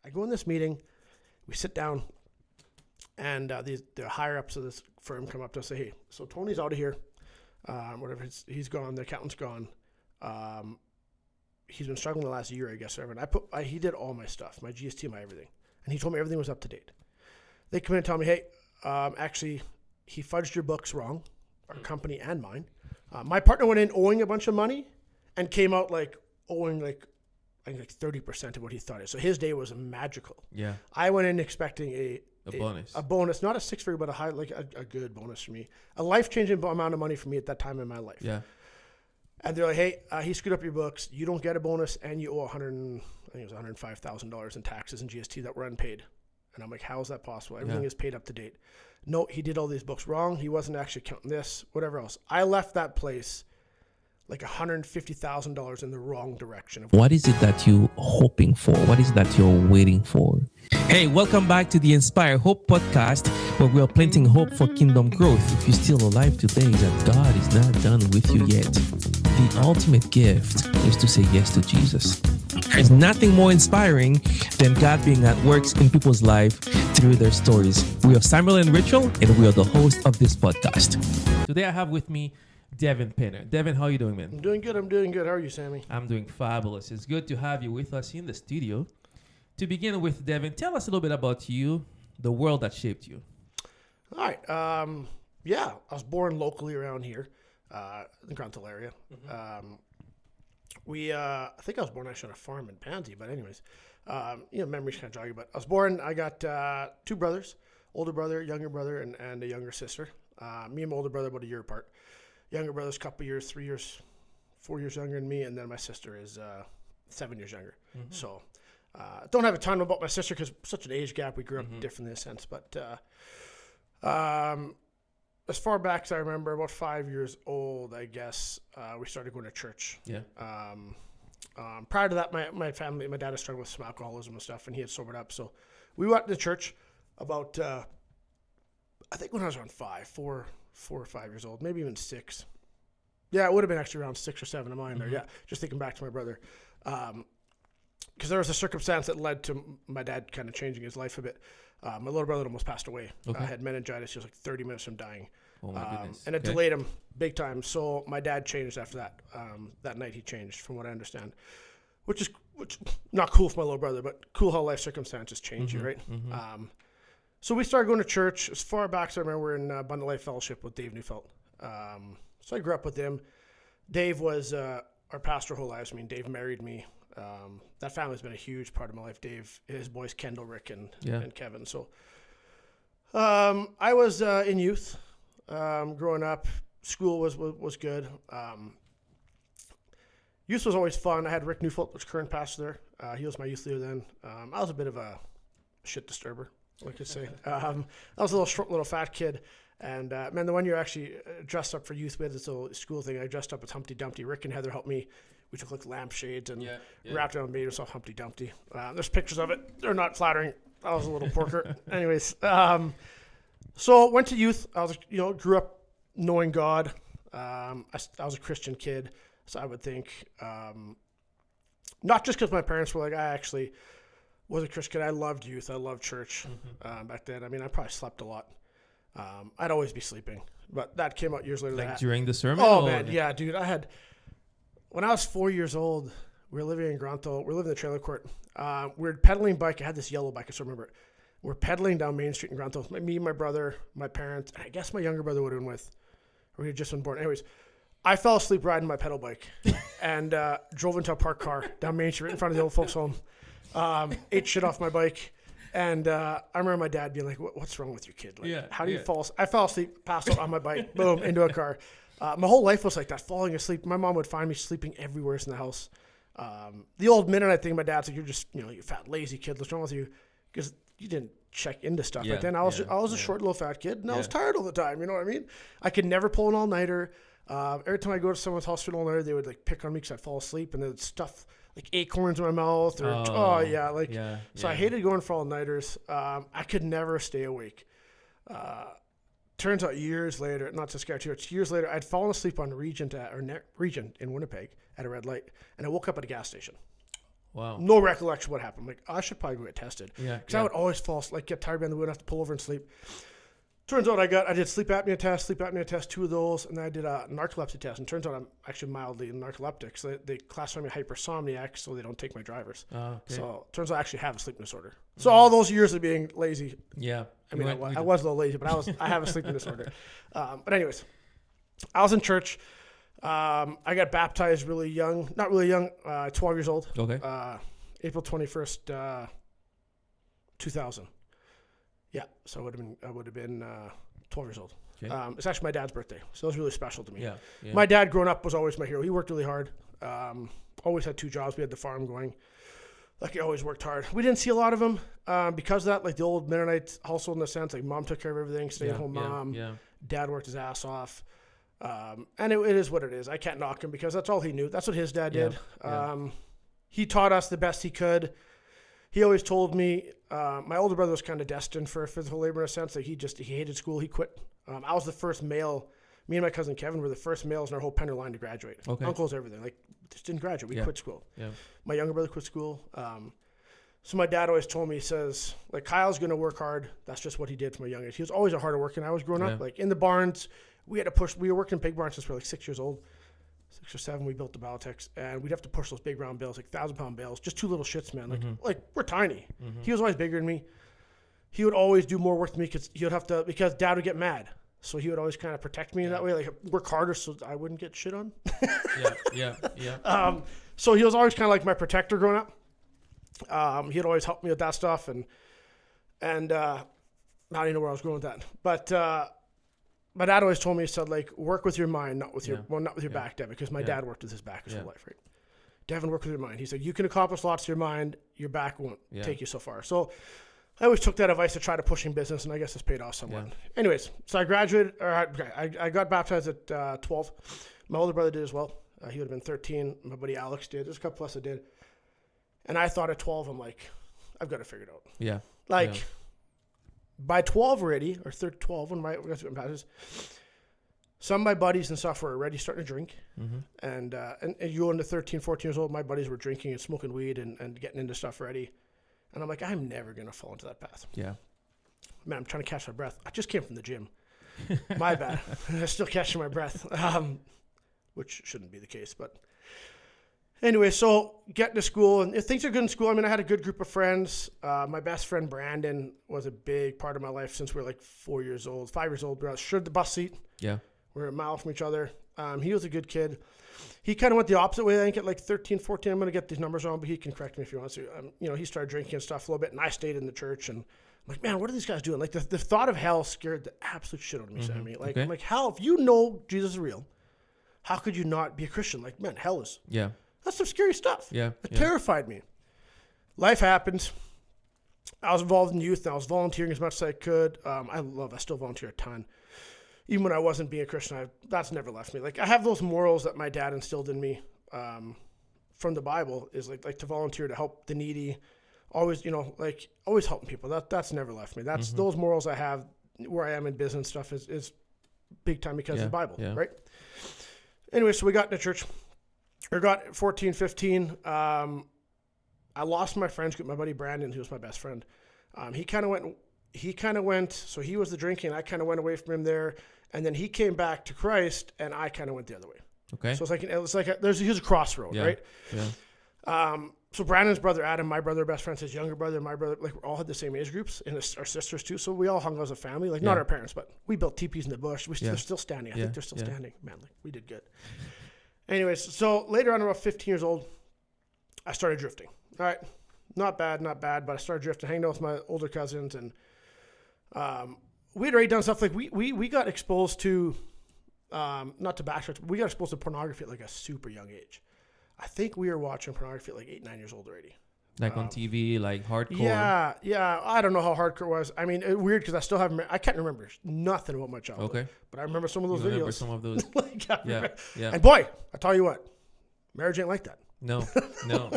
I go in this meeting, we sit down, and the higher ups of this firm come up to us and say, hey, so Tony's out of here. Whatever, he's gone. The accountant's gone. He's been struggling the last year, I guess. And he did all my stuff, my GST, my everything. And he told me everything was up to date. They come in and tell me, hey, actually, he fudged your books wrong, our company and mine. My partner went in owing a bunch of money and came out owing I think 30% of what he thought it. So his day was magical. Yeah. I went in expecting a bonus. A bonus, not a six-figure, but a good bonus for me. A life-changing amount of money for me at that time in my life. Yeah. And they're like, hey, he screwed up your books. You don't get a bonus, and you owe $105,000 in taxes and GST that were unpaid. And I'm like, how is that possible? Everything is paid up to date. No, he did all these books wrong. He wasn't actually counting this, whatever else. I left that place like $150,000 in the wrong direction. What is it that you're hoping for? What is it that you're waiting for? Hey, welcome back to the Inspire Hope podcast, where we are planting hope for kingdom growth. If you're still alive today, that God is not done with you yet. The ultimate gift is to say yes to Jesus. There's nothing more inspiring than God being at work in people's life through their stories. We are Samuel and Rachel, and we are the host of this podcast. Today I have with me Devin Penner. Devin, how are you doing, man? I'm doing good. How are you, Sammy? I'm doing fabulous. It's good to have you with us in the studio. To begin with, Devin, tell us a little bit about you, the world that shaped you. All right. I was born locally around here, in the Granville area. Mm-hmm. I think I was born actually on a farm in Pansy, but anyways, memories kind of joggy. But I was born, I got two brothers, older brother, younger brother, and a younger sister. Me and my older brother about a year apart. Younger brother's a couple years, 3 years, 4 years younger than me, and then my sister is 7 years younger. Mm-hmm. So don't have a ton about my sister because such an age gap. We grew up differently in a sense. But as far back as I remember, about 5 years old, I guess, we started going to church. Yeah. Prior to that, my dad had struggled with some alcoholism and stuff, and he had sobered up. So we went to church about, I think when I was around 4 or 5 years old, maybe even 6. Yeah, it would have been actually around 6 or 7 of mine there. Yeah, just thinking back to my brother. Because there was a circumstance that led to my dad kind of changing his life a bit. My little brother almost passed away. Okay. Had meningitis. He was like 30 minutes from dying. Oh my goodness. And it delayed him big time. So my dad changed after that. That night he changed, from what I understand. Which not cool for my little brother, but cool how life circumstances change you, right? Mm-hmm. So we started going to church. As far back as I remember, we're in Abundant Life Fellowship with Dave Neufeld. So I grew up with him. Dave was our pastor whole lives. I mean, Dave married me. That family's been a huge part of my life. Dave, his boys, Kendall, Rick, and Kevin. So I was in youth growing up. School was good. Youth was always fun. I had Rick Neufeld, was current pastor there. He was my youth leader then. I was a bit of a shit disturber, I could say. I was a little short, little fat kid. And the one year I actually dressed up for youth with this little school thing. I dressed up as Humpty Dumpty. Rick and Heather helped me. We took like lampshades and wrapped it on and made ourselves Humpty Dumpty. There's pictures of it. They're not flattering. I was a little porker. Anyways, so went to youth. I was, grew up knowing God. I was a Christian kid, so I would think, not just because my parents were like, I actually was a Christian kid. I loved youth. I loved church back then. I mean, I probably slept a lot. I'd always be sleeping, but that came out years later. Like during the sermon? Oh, man, yeah, dude. When I was 4 years old, we were living in Granville. We were living in the trailer court. We were pedaling bike. I had this yellow bike. I still remember it. We're pedaling down Main Street in Granville. Me, my brother, my parents, and I guess my younger brother would have been with. Or he had just been born. Anyways, I fell asleep riding my pedal bike and drove into a parked car down Main Street right in front of the old folks' home. Ate shit off my bike. And I remember my dad being like, what's wrong with your kid? Like, how do you fall asleep? I fell asleep, passed out on my bike, boom, into a car. My whole life was like that, falling asleep. My mom would find me sleeping everywhere in the house. The old minute I think my dad's like, you're just, you fat, lazy kid. What's wrong with you? Because you didn't check into stuff. But then I was a short little fat kid, and I was tired all the time. You know what I mean? I could never pull an all-nighter. Every time I go to someone's hospital all-nighter, they would like pick on me because I'd fall asleep, and they'd stuff like acorns in my mouth. Or, So I hated going for all-nighters. I could never stay awake. Turns out years later, not to scare you, it's years later, I'd fallen asleep on Regent in Winnipeg at a red light, and I woke up at a gas station. Wow. No recollection what happened. I'm like, I should probably go get tested. Yeah. Because I would always fall, like get tired behind the wheel and have to pull over and sleep. Turns out I did sleep apnea test, 2 of those, and then I did a narcolepsy test. And turns out I'm actually mildly narcoleptic. So they classify me hypersomniac, so they don't take my drivers. Okay. So turns out I actually have a sleeping disorder. So all those years of being lazy, Yeah. I mean, I was a little lazy, but I have a sleeping disorder. But anyways, I was in church. I got baptized really young, not really young, 12 years old. Okay. April 21st, 2000. Yeah, so I would have been 12 years old. Okay. It's actually my dad's birthday, so it was really special to me. Yeah. My dad growing up was always my hero. He worked really hard. Always had 2 jobs. We had the farm going. Like, he always worked hard. We didn't see a lot of him because of that, like the old Mennonite household in the sense, like mom took care of everything, stay-at-home mom. Yeah. Dad worked his ass off. And it is what it is. I can't knock him because that's all he knew. That's what his dad did. He taught us the best he could. He always told me, my older brother was kind of destined for physical labor in a sense. Like he hated school. He quit. I was the first male. Me and my cousin Kevin were the first males in our whole Penner line to graduate. Okay. Uncles, everything. Like, just didn't graduate. We quit school. Yeah. My younger brother quit school. So my dad always told me, he says, like, Kyle's going to work hard. That's just what he did from a young age. He was always a harder worker than I was growing up. Like, in the barns, we had to push. We were working in pig barns since we were like 6 years old. 6 or 7, we built the Baltex, and we'd have to push those big round bales, like 1,000-pound bales, just 2 little shits, man. Like we're tiny. He was always bigger than me. He would always do more work than me because Dad would get mad. So he would always kind of protect me in that way, like work harder so I wouldn't get shit on. So he was always kind of like my protector growing up. He'd always help me with that stuff, and I don't even know where I was going with that, but my dad always told me, he said, like, work with your mind, not with your back, Devin, because my dad worked with his back his whole life, right? Devin, work with your mind. He said, you can accomplish lots with your mind, your back won't take you so far. So I always took that advice to try to push in business, and I guess it's paid off somewhat. Anyways, so I graduated, I got baptized at 12. My older brother did as well. He would have been 13. My buddy Alex did. There's a couple of us that did. And I thought at 12, I'm like, I've got to figure it out. Yeah. Like, by 12 already, or 12 when I got baptized, some of my buddies and stuff were already starting to drink. And you go into 13, 14 years old, my buddies were drinking and smoking weed and getting into stuff already. And I'm like, I'm never going to fall into that path. Yeah. Man, I'm trying to catch my breath. I just came from the gym. My bad. I'm still catching my breath, which shouldn't be the case. But anyway, so getting to school, and if things are good in school, I mean, I had a good group of friends. My best friend, Brandon, was a big part of my life since we were like 5 years old. We were shared the bus seat. Yeah. We were a mile from each other. He was a good kid. He kind of went the opposite way. I think at like 13, 14, I'm going to get these numbers wrong, but he can correct me if he wants to. He started drinking and stuff a little bit, and I stayed in the church. And I'm like, man, what are these guys doing? Like, the thought of hell scared the absolute shit out of me, Sammy. Like, I'm like, hell, if you know Jesus is real, how could you not be a Christian? Like, man, hell is. Yeah. That's some scary stuff. Yeah. It terrified me. Life happened. I was involved in youth, and I was volunteering as much as I could. I still volunteer a ton. Even when I wasn't being a Christian, that's never left me. Like, I have those morals that my dad instilled in me from the Bible, is like to volunteer, to help the needy, always, always helping people. That's never left me. That's those morals I have where I am in business stuff is big time because of the Bible, right? Anyway, so we got into church. We got 14, 15. I lost my friends group. My buddy Brandon, who was my best friend, he kind of went, so he was the drinking. I kind of went away from him there. And then he came back to Christ, and I kind of went the other way. Okay. So it's like here's a crossroad, right? Yeah. So Brandon's brother Adam, my brother, best friends, his younger brother, my brother, like, we all had the same age groups, and our sisters too. So we all hung out as a family, like not our parents, but we built teepees in the bush. They're still standing. I think they're still standing. Man, like, we did good. Anyways, so later on, about 15 years old, I started drifting. All right, not bad, but I started drifting, hanging out with my older cousins, and we'd already done stuff like we got exposed to, not to Bachelor, we got exposed to pornography at like a super young age. I think we were watching pornography at like 8, 9 years old already. Like on TV, like hardcore. Yeah. I don't know how hardcore it was. I mean, it's weird because I still haven't. I can't remember nothing about my childhood. Okay. But I remember some of those videos. Remember some of those. Yeah. And boy, I tell you what, marriage ain't like that. No,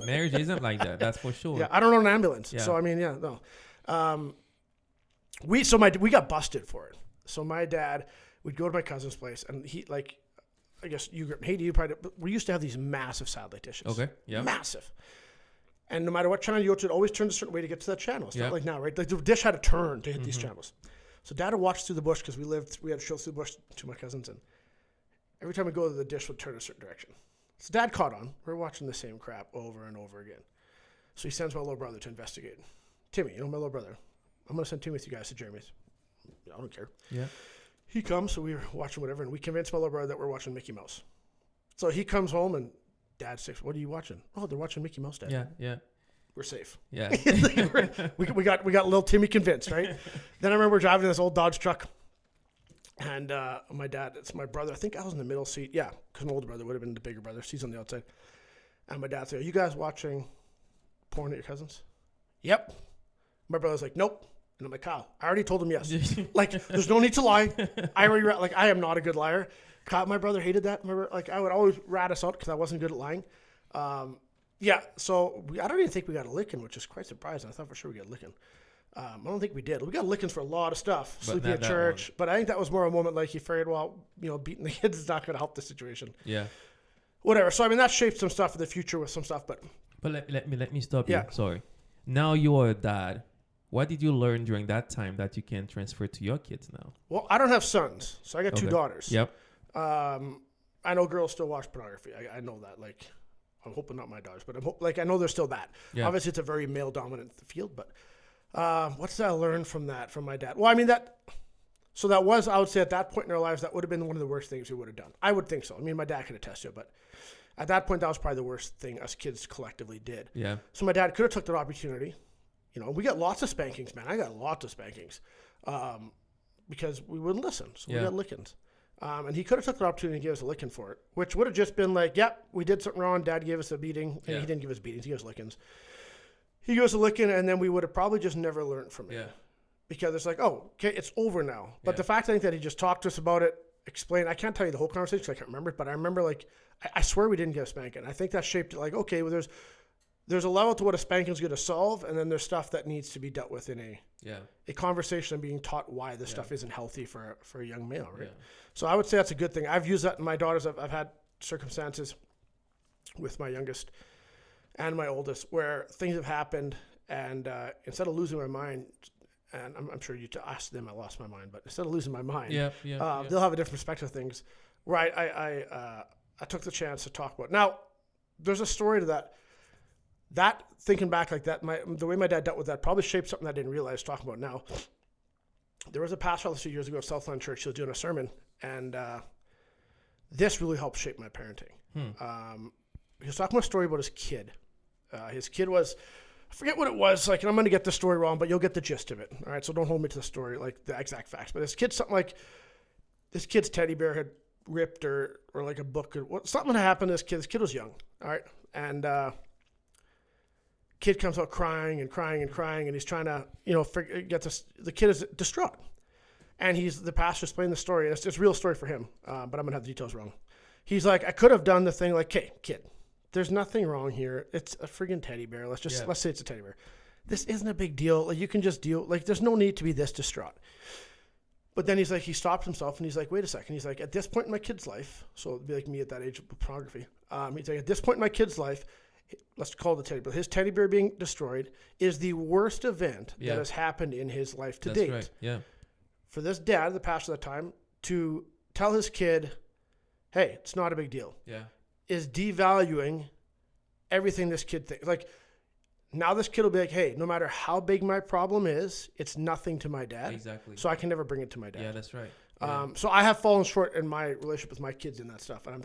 marriage isn't like that. That's for sure. Yeah, I don't own an ambulance. Yeah. So I mean, no. We got busted for it. So my dad would go to my cousin's place, and he, like, I guess Haiti, you probably. We used to have these massive satellite dishes. Okay. Yeah. Massive. And no matter what channel you go to, it always turns a certain way to get to that channel. It's Yeah. not like now, right? Like the dish had to turn to hit these channels. So Dad would watch through the bush because we had to show through the bush to my cousins, and every time we go, the dish would turn a certain direction. So Dad caught on. We're watching the same crap over and over again. So he sends my little brother to investigate. Timmy, my little brother. I'm going to send Timmy with you guys to Jeremy's. I don't care. Yeah. He comes, so we were watching whatever, and we convinced my little brother that we're watching Mickey Mouse. So he comes home, and Dad's 6. What are you watching? Oh, they're watching Mickey Mouse, Dad. Yeah. Yeah. We're safe. Yeah. we got little Timmy convinced, right? Then I remember driving this old Dodge truck, and my dad, it's my brother. I think I was in the middle seat. Yeah, because my older brother would have been the bigger brother. So he's on the outside. And my dad said, "Are you guys watching porn at your cousins?" Yep. My brother's like, "Nope." And I'm like, "Kyle, I already told him yes." Like, there's no need to lie. I am not a good liar. Kyle, my brother hated that. Remember, like, I would always rat us out because I wasn't good at lying. Yeah, so I don't even think we got a licking, which is quite surprising. I thought for sure we got a licking. I don't think we did. We got lickings for a lot of stuff, sleeping at church. But I think that was more a moment like you figured, well, beating the kids is not going to help the situation. Yeah. Whatever. So I mean, that shaped some stuff in the future with some stuff. But let me stop Yeah. you. Sorry. Now you are a dad. What did you learn during that time that you can transfer to your kids now? well, I don't have sons, so I got two Okay. daughters. Yep. I know girls still watch pornography. I know that. Like, I'm hoping not my daughters, but I know there's still that. Yeah. Obviously, it's a very male dominant field. But what did I learn from that from my dad? Well, I mean So that was, I would say, at that point in our lives, that would have been one of the worst things we would have done. I would think so. I mean, my dad could attest to it, but at that point, that was probably the worst thing us kids collectively did. Yeah. So my dad could have took that opportunity. We got lots of spankings, man. I got lots of spankings because we wouldn't listen. So we got lickings. And he could have took the opportunity to give us a licking for it, which would have just been like, yep, we did something wrong. Dad gave us a beating. And he didn't give us beatings. He gave us lickings. He gave us a licking, and then we would have probably just never learned from it. Yeah. Because it's like, oh, okay, it's over now. But the fact I think that he just talked to us about it, explained, I can't tell you the whole conversation because I can't remember it, but I remember, like, I swear we didn't get a spanking. I think that shaped it like, okay, well, there's a level to what a spanking is going to solve, and then there's stuff that needs to be dealt with in a conversation and being taught why this stuff isn't healthy for a young male, right? Yeah. So I would say that's a good thing. I've used that in my daughters. I've had circumstances with my youngest and my oldest where things have happened, and instead of losing my mind, and I'm sure you asked them, I lost my mind, but instead of losing my mind, they'll have a different perspective of things. Where I took the chance to talk about. Now, there's a story to that. That, thinking back like that, the way my dad dealt with that probably shaped something I didn't realize talking about now. There was a pastor a few years ago at Southland Church. He was doing a sermon, and this really helped shape my parenting. He was talking about a story about his kid. His kid was, I forget what it was, like, and I'm going to get the story wrong, but you'll get the gist of it. All right, so don't hold me to the story, like the exact facts. But his kid, something like, this kid's teddy bear had ripped or like a book or something had happened to this kid. This kid was young, all right, and kid comes out crying, and he's trying to get this. The kid is distraught, and the pastor explaining the story, and it's a real story for him, but I'm gonna have the details wrong. He's like, I could have done the thing like, hey, kid, there's nothing wrong here. It's a friggin' teddy bear. Let's say it's a teddy bear. This isn't a big deal. Like, you can just deal. Like, there's no need to be this distraught. But then he's like, he stopped himself and he's like, wait a second. He's like, at this point in my kid's life, so it'd be like me at that age with pornography. He's like, at this point in my kid's life, let's call it the teddy bear. His teddy bear being destroyed is the worst event that has happened in his life to date. Right. Yeah. For this dad, the pastor at the time, to tell his kid, hey, it's not a big deal. Yeah. Is devaluing everything this kid thinks. Like, now this kid will be like, hey, no matter how big my problem is, it's nothing to my dad. Exactly. So I can never bring it to my dad. Yeah, that's right. Yeah. So I have fallen short in my relationship with my kids in that stuff, and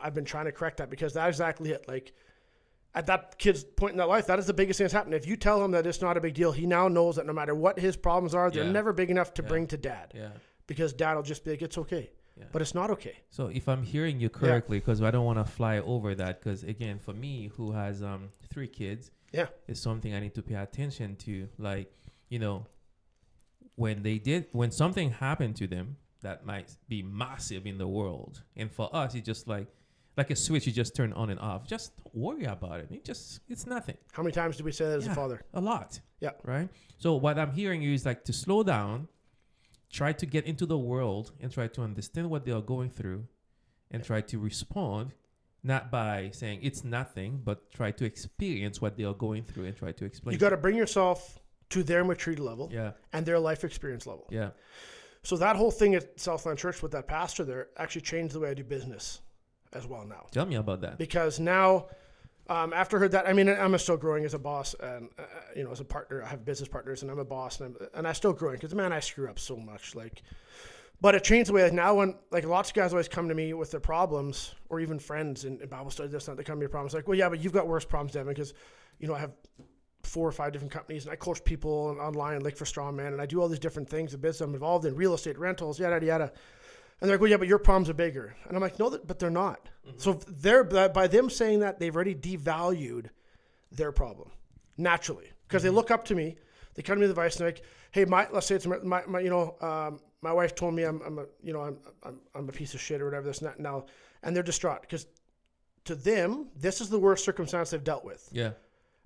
I've been trying to correct that because that's exactly it. Like, at that kid's point in their life, that is the biggest thing that's happened. If you tell him that it's not a big deal, he now knows that no matter what his problems are, they're never big enough to bring to dad. Yeah. Because dad will just be like, it's okay. Yeah. But it's not okay. So if I'm hearing you correctly, because I don't want to fly over that, because again, for me, who has 3 kids, it's something I need to pay attention to. Like, when something happened to them that might be massive in the world, and for us, it's just like a switch you just turn on and off. Just don't worry about it. It's nothing. How many times do we say that as a father? A lot. Yeah. Right? So what I'm hearing is like to slow down, try to get into the world and try to understand what they are going through and try to respond not by saying it's nothing, but try to experience what they are going through and try to explain. You got to bring yourself to their maturity level Yeah. and their life experience level. Yeah. So that whole thing at Southland Church with that pastor there actually changed the way I do business as well now. Tell me about that. Because now, after I heard that, I mean, I'm still growing as a boss and, as a partner. I have business partners and I'm a boss and I'm still growing because, man, I screw up so much. But it changed the way now when, lots of guys always come to me with their problems or even friends in Bible study, this, that, they come to me with problems. Like, well, yeah, but you've got worse problems, Devin, because, I have 4 or 5 different companies and I coach people online, for Strongman, and I do all these different things, the business I'm involved in, real estate, rentals, yada, yada, yada. And they're like, well, yeah, but your problems are bigger. And I'm like, no, but they're not. Mm-hmm. So by them saying that, they've already devalued their problem naturally because they look up to me. They come to me with advice and they're like, hey, let's say it's my wife told me I'm a piece of shit or whatever this and that now, and they're distraught because to them this is the worst circumstance they've dealt with. Yeah.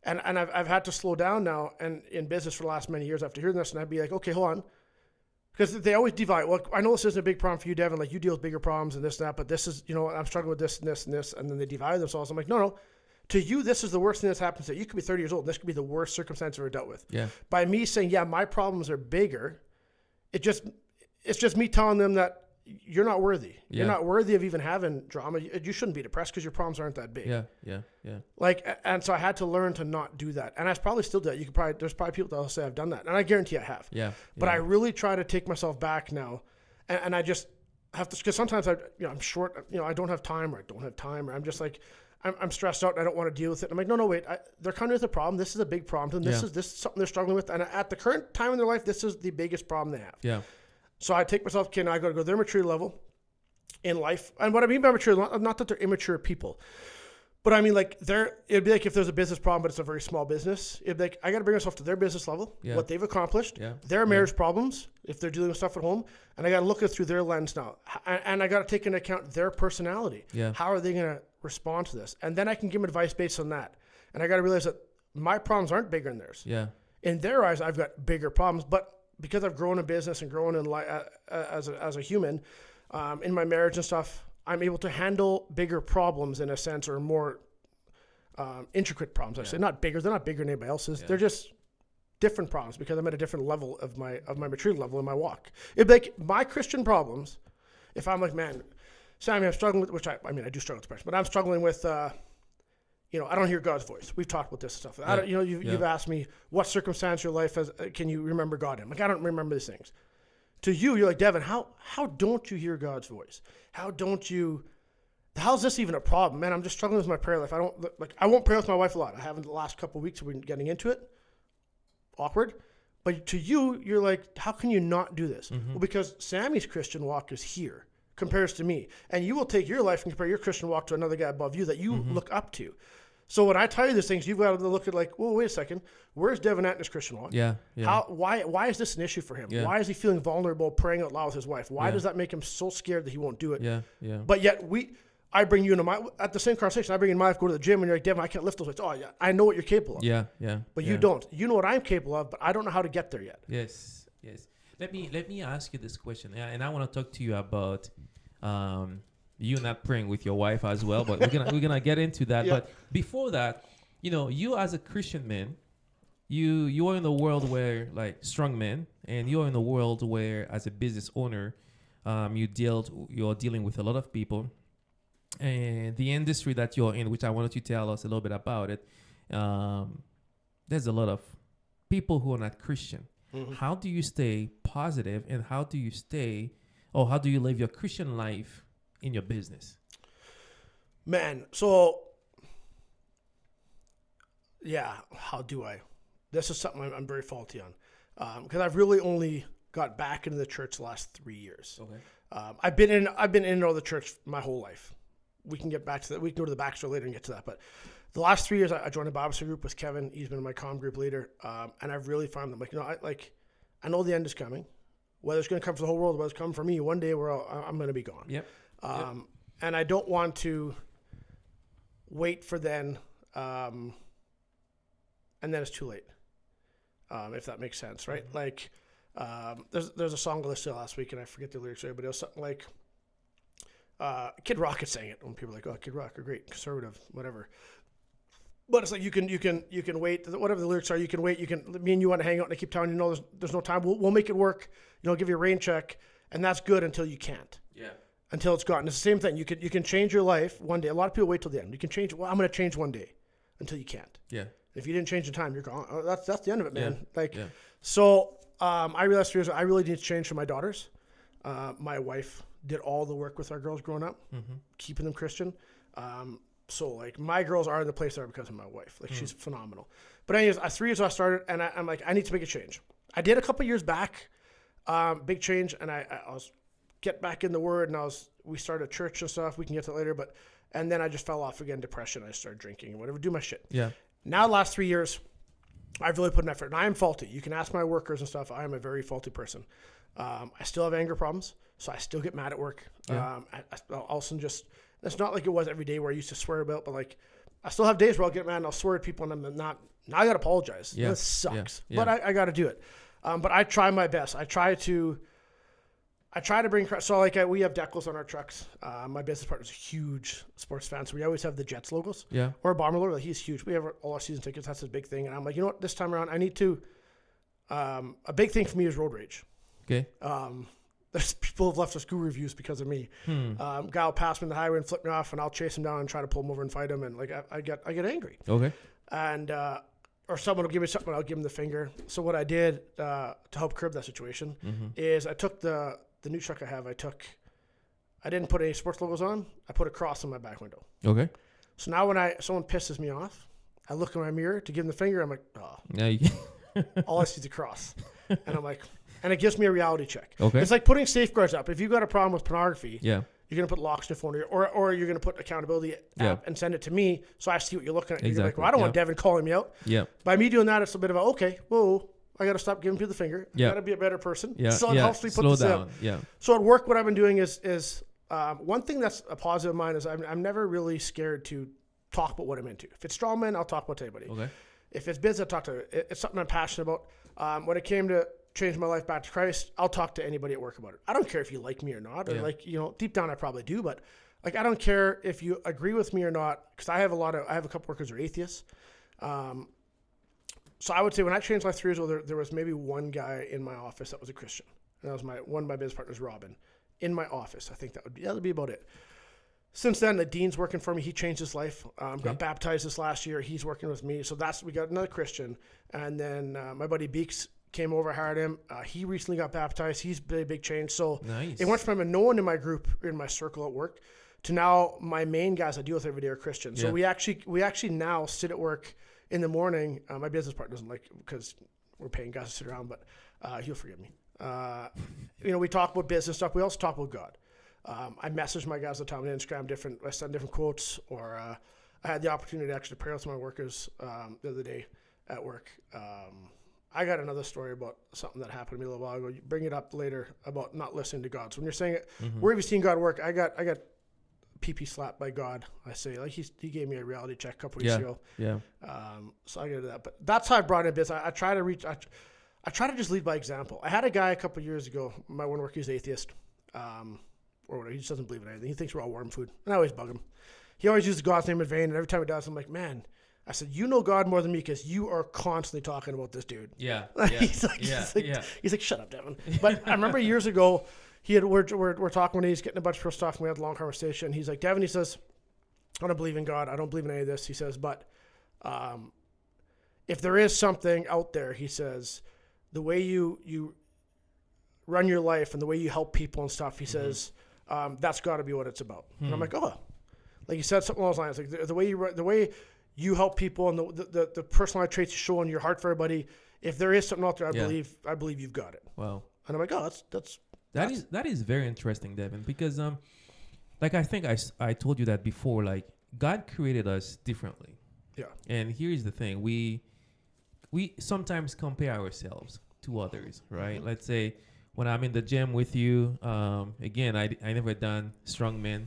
And I've had to slow down now and in business for the last many years after hearing this, and I'd be like, okay, hold on. Because they always divide. Well, I know this isn't a big problem for you, Devin. You deal with bigger problems and this and that, but this is, I'm struggling with this and this and this. And then they divide themselves. I'm like, no. To you, this is the worst thing that's happened to you. You could be 30 years old. And this could be the worst circumstance you've ever dealt with. Yeah. By me saying, yeah, my problems are bigger, it's just me telling them that you're not worthy. Yeah. You're not worthy of even having drama. You shouldn't be depressed because your problems aren't that big. Yeah. And so I had to learn to not do that. And I probably still do that. There's probably people that'll say I've done that. And I guarantee I have. Yeah. But I really try to take myself back now. And I just have to, because sometimes I'm short, I don't have time or I'm just I'm stressed out and I don't want to deal with it. I'm like, no, wait, they're coming with a problem. This is a big problem. This is something they're struggling with. And at the current time in their life, this is the biggest problem they have. Yeah. So I take myself, okay, now I got to go to their maturity level in life. And what I mean by mature, not that they're immature people, but I mean it'd be like if there's a business problem, but it's a very small business. It'd be like, I got to bring myself to their business level, what they've accomplished, their marriage problems, if they're dealing with stuff at home. And I got to look at it through their lens now. And I got to take into account their personality. Yeah. How are they going to respond to this? And then I can give them advice based on that. And I got to realize that my problems aren't bigger than theirs. Yeah. In their eyes, I've got bigger problems, but because I've grown in business and grown in as a human, in my marriage and stuff, I'm able to handle bigger problems in a sense, or more intricate problems. I say not bigger. They're not bigger than anybody else's. Yeah. They're just different problems because I'm at a different level of my maturity level in my walk. It'd be like my Christian problems. If I'm like, man, Sammy, I'm struggling with, which I do struggle with depression, but I'm struggling with. I don't hear God's voice. We've talked about this stuff. Yeah. You've asked me what circumstance your life has. Can you remember God in? I don't remember these things. To you, you're like, Devin, how don't you hear God's voice? How's this even a problem? Man, I'm just struggling with my prayer life. I won't pray with my wife a lot. I haven't the last couple of weeks. We've been getting into it. Awkward. But to you, you're like, how can you not do this? Mm-hmm. Well, because Sammy's Christian walk is here compares to me. And you will take your life and compare your Christian walk to another guy above you that you look up to. So when I tell you these things, you've got to look at wait a second, where's Devin at in his Christian walk? Yeah. Why is this an issue for him? Yeah. Why is he feeling vulnerable praying out loud with his wife? Why does that make him so scared that he won't do it? Yeah. But yet I bring you into at the same conversation, I bring in my wife, go to the gym, and you're like, Devin, I can't lift those weights. Oh, yeah, I know what you're capable of. Yeah. But you don't. You know what I'm capable of, but I don't know how to get there yet. Yes. Let me ask you this question, and I want to talk to you about you not praying with your wife as well, but we're gonna get into that. Yeah. But before that, you as a Christian man, you are in a world where strong men, and you are in a world where as a business owner, you're dealing with a lot of people, and the industry that you're in, which I wanted you to tell us a little bit about it. There's a lot of people who are not Christian. Mm-hmm. How do you stay positive, and how do you live your Christian life in your business? Man, so yeah, how do I? This is something I'm very faulty on, because I've really only got back into the church the last 3 years. Okay. I've been in and out of the church my whole life. We can get back to that. We can go to the Bachelor later and get to that. But the last 3 years, I joined a Bible study group with Kevin. He's been my comm group leader, and I've really found them I know the end is coming. Whether it's going to come for the whole world, whether it's coming for me, one day I'm going to be gone. Yep. And I don't want to wait for then, and then it's too late. If that makes sense, right? Mm-hmm. There's a song I listened to last week, and I forget the lyrics, but it was something like, Kid Rock is saying it when people are like, oh, Kid Rock, a great conservative, whatever. But it's like you can wait. Whatever the lyrics are, you can wait. Me and you want to hang out, and I keep telling you, no, there's no time. We'll make it work. Give you a rain check, and that's good until you can't. Yeah. Until it's gone. It's the same thing. You can change your life one day. A lot of people wait till the end. You can change. Well, I'm going to change one day, until you can't. Yeah. If you didn't change the time, you're gone. That's the end of it, man. So I realized 3 years ago, I really need to change for my daughters. My wife did all the work with our girls growing up, keeping them Christian. So like my girls are in the place they are because of my wife. Like she's phenomenal. But anyways, 3 years ago I started, and I'm like, I need to make a change. I did a couple years back, big change, and I was get back in the Word, and we started a church and stuff. We can get to that later, and then I just fell off again, depression. I started drinking and whatever, do my shit. Yeah. Now the last 3 years, I've really put an effort, and I am faulty. You can ask my workers and stuff. I am a very faulty person. I still have anger problems, so I still get mad at work. Yeah. I also just. It's not like it was every day where I used to swear about, but like I still have days where I'll get mad and I'll swear at people and I'm not. Now I got to apologize. Yeah. This sucks, but I got to do it. But I try my best. I try to bring. So like we have decals on our trucks. My business partner's a huge sports fan, so we always have the Jets logos. Yeah. Or a Bomber logo. He's huge. We have all our season tickets. That's his big thing. And I'm like, you know what? This time around, I need to. A big thing for me is road rage. Okay. There's people have left us guru reviews because of me. Guy will pass me on the highway and flip me off, and I'll chase him down and try to pull him over and fight him. And like I get angry. Okay. And or someone will give me something, I'll give him the finger. So what I did to help curb that situation is I took the new truck I have. I didn't put any sports logos on. I put a cross on my back window. Okay. So now when someone pisses me off, I look in my mirror to give them the finger. I'm like, oh. Yeah. All I see is a cross, and I'm like. And it gives me a reality check. Okay. It's like putting safeguards up. If you've got a problem with pornography, you're going to put locks in your phone or you're going to put accountability app and send it to me so I see what you're looking at. Exactly. You're like, well, I don't want Devin calling me out. Yeah. By me doing that, it's a bit of okay, whoa, I got to stop giving people the finger. I got to be a better person. Yeah. So it helps me put this down. Yeah. So at work, what I've been doing is one thing that's a positive of mine is I'm never really scared to talk about what I'm into. If it's strongman, I'll talk about it to anybody. Okay. If it's business, I'll talk to it. It's something I'm passionate about. When it came to change my life back to Christ, I'll talk to anybody at work about it. I don't care if you like me or not, or deep down I probably do, but like I don't care if you agree with me or not, because I have a couple workers who are atheists. So I would say when I changed life 3 years ago, there was maybe one guy in my office that was a Christian, and that was one of my business partners, Robin, in my office. I think that would be about it. Since then, the dean's working for me. He changed his life. Got baptized this last year. He's working with me. So we got another Christian, and then my buddy Beeks came over, hired him. He recently got baptized. He's a big change. So it went from no one in my group, in my circle at work, to now my main guys I deal with every day are Christians. So we actually now sit at work in the morning. My business partner doesn't like it because we're paying guys to sit around, but he'll forgive me. We talk about business stuff. We also talk about God. I message my guys all the time on Instagram. I send different quotes, or I had the opportunity to actually pray with my workers the other day at work. I got another story about something that happened to me a little while ago. You bring it up later about not listening to God. So when you're saying it, where have you seen God work? I got PP slapped by God. I say like he gave me a reality check a couple weeks ago. Yeah. So I get to that, but that's how I brought in business. I try to just lead by example. I had a guy a couple years ago. My one worker, he's atheist, or whatever. He just doesn't believe in anything. He thinks we're all worm food, and I always bug him. He always uses God's name in vain, and every time he does, I'm like, man. I said, you know God more than me because you are constantly talking about this dude. Yeah. He's like, shut up, Devin. But I remember years ago, we're talking when he's getting a bunch of stuff, and we had a long conversation. He's like, Devin, he says, I don't believe in God. I don't believe in any of this. He says, but if there is something out there, he says, the way you run your life and the way you help people and stuff, he says, that's got to be what it's about. And I'm like, oh, like you said something along those lines, like the way you help people and the personal traits you show in your heart for everybody. If there is something out there, I believe you've got it. Wow. And I'm like, oh, that is very interesting, Devin, because like I think I told you that before. Like God created us differently. Yeah. And here's the thing: we sometimes compare ourselves to others, right? Let's say when I'm in the gym with you, again, I never done strongman.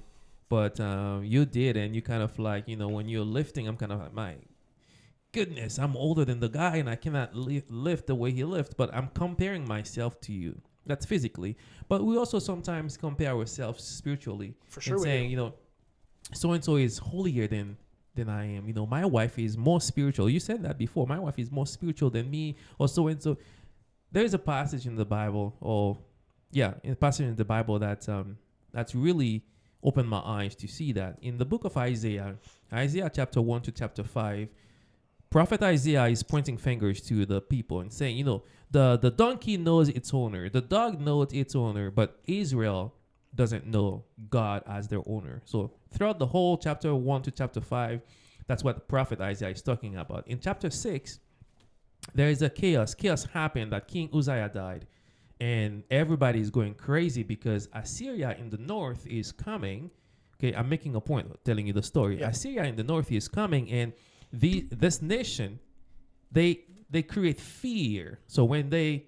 But you did, and you kind of like, when you're lifting, I'm kind of like, my goodness, I'm older than the guy, and I cannot lift the way he lifts. But I'm comparing myself to you, That's physically. But we also sometimes compare ourselves spiritually. For sure And we saying, do. so-and-so is holier than I am. My wife is more spiritual. You said that before. My wife is more spiritual than me, or so-and-so. There is a passage in the Bible, a passage in the Bible that's really opened my eyes to see that. In the book of Isaiah chapter 1 to chapter 5, Prophet Isaiah is pointing fingers to the people and saying, the donkey knows its owner, the dog knows its owner, but Israel doesn't know God as their owner. So throughout the whole chapter 1 to chapter 5, that's what the prophet Isaiah is talking about. In chapter 6, there is a chaos. Chaos happened that King Uzziah died. And everybody is going crazy because Assyria in the north is coming. Okay, I'm making a point telling you the story. Yeah. Assyria in the north is coming, and this nation, they create fear. So when they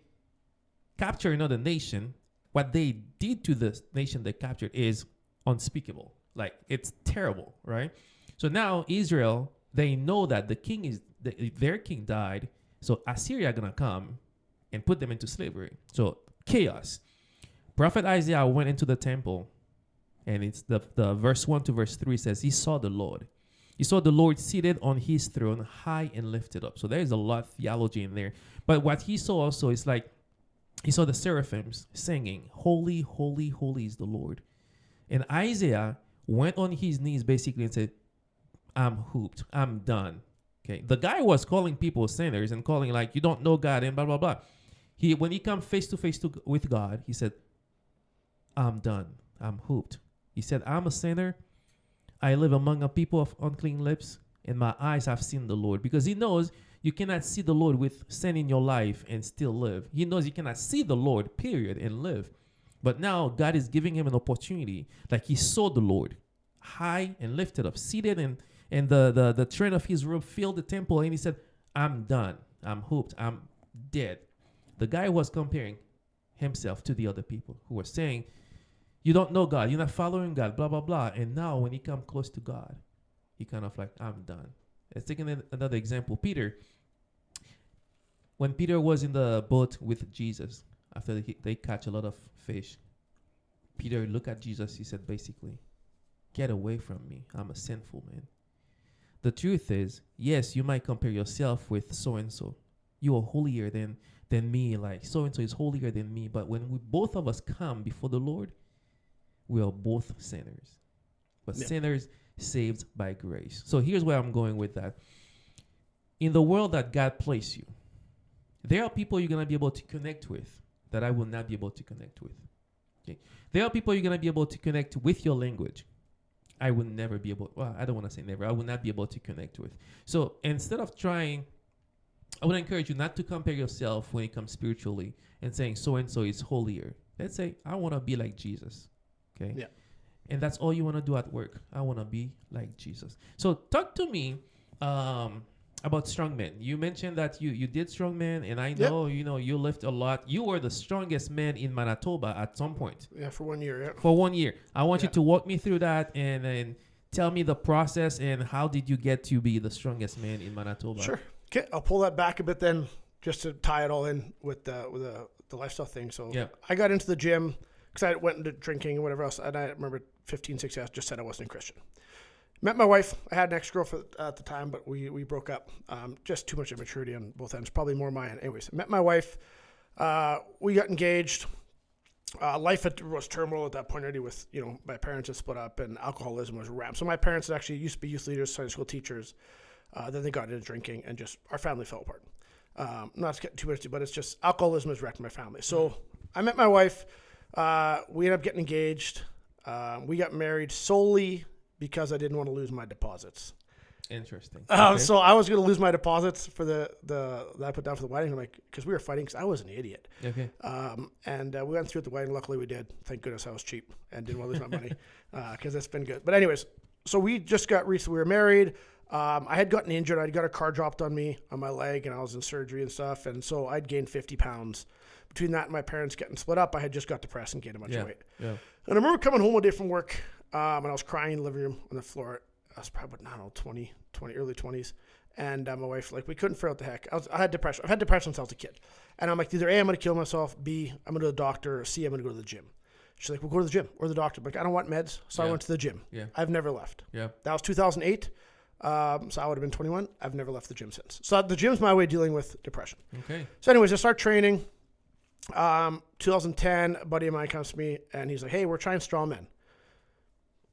capture another nation, what they did to the nation they captured is unspeakable. Like, it's terrible, right? So now Israel, they know that their king died, so Assyria gonna come and put them into slavery. So chaos. Prophet Isaiah went into the temple, and it's the verse 1 to verse 3 says, he saw the Lord. He saw the Lord seated on his throne, high and lifted up. So there is a lot of theology in there. But what he saw also is like, he saw the seraphims singing, holy, holy, holy is the Lord. And Isaiah went on his knees basically and said, I'm hooped. I'm done. Okay. The guy was calling people sinners and calling like, you don't know God and blah, blah, blah. When he come face to face with God, he said, I'm done. I'm hooped. He said, I'm a sinner. I live among a people of unclean lips, and my eyes have seen the Lord. Because he knows you cannot see the Lord with sin in your life and still live. He knows you cannot see the Lord, period, and live. But now God is giving him an opportunity. Like he saw the Lord high and lifted up, seated, and the train of his robe filled the temple. And he said, I'm done. I'm hooped. I'm dead. The guy was comparing himself to the other people who were saying, you don't know God. You're not following God, blah, blah, blah. And now when he come close to God, he kind of like, I'm done. Let's take another example. Peter. When Peter was in the boat with Jesus, after they catch a lot of fish, Peter looked at Jesus. He said, basically, get away from me. I'm a sinful man. The truth is, yes, you might compare yourself with so-and-so. You are holier than me. Like so-and-so is holier than me. But when both of us come before the Lord, we are both sinners. But sinners saved by grace. So here's where I'm going with that. In the world that God placed you, there are people you're going to be able to connect with that I will not be able to connect with. Okay. There are people you're going to be able to connect with your language. I will never be able, well, I don't want to say never. I will not be able to connect with. So instead of trying, I would encourage you not to compare yourself when it comes spiritually and saying so-and-so is holier. Let's say, I want to be like Jesus. Okay. Yeah. And that's all you want to do at work. I want to be like Jesus. So talk to me about strongmen. You mentioned that you did strongman, and I know, you lift a lot. You were the strongest man in Manitoba at some point. Yeah, for 1 year, yeah. For 1 year. I want you to walk me through that and tell me the process and how did you get to be the strongest man in Manitoba? Sure. Okay, I'll pull that back a bit then just to tie it all in with the lifestyle thing. So I got into the gym because I went into drinking and whatever else. And I remember 15, 16, I just said I wasn't a Christian. Met my wife. I had an ex-girlfriend at the time, but we broke up. Just too much immaturity on both ends. Probably more my end. Anyways, met my wife. We got engaged. Life was turmoil at that point already with, my parents had split up and alcoholism was rampant. So my parents actually used to be youth leaders, Sunday school teachers. Then they got into drinking and just our family fell apart. Not to get too much, but it's just alcoholism has wrecked my family. So I met my wife. We ended up getting engaged. We got married solely because I didn't want to lose my deposits. Interesting. Okay. So I was going to lose my deposits for that I put down for the wedding. I'm like, because we were fighting because I was an idiot. Okay. And we went through at the wedding. Luckily we did. Thank goodness I was cheap and didn't want to lose my money because it's been good. But anyways, so we just got recently, we were married. I had gotten injured. I got a car dropped on me on my leg and I was in surgery and stuff. And so I'd gained 50 pounds. Between that and my parents getting split up, I had just got depressed and gained a bunch of weight. Yeah. And I remember coming home one day from work and I was crying in the living room on the floor. I was probably, 20, early 20s. And my wife, like, we couldn't figure out the heck. I had depression. I've had depression since I was a kid. And I'm like, either A, I'm going to kill myself, B, I'm going to go to the doctor, or C, I'm going to go to the gym. She's like, well, go to the gym or the doctor. I'm like, I don't want meds. So I went to the gym. Yeah. I've never left. Yeah. That was 2008. So I would have been 21. I've never left the gym since. So the gym's my way of dealing with depression. Okay. So anyways, I start training. 2010, a buddy of mine comes to me and he's like, hey, we're trying strongman.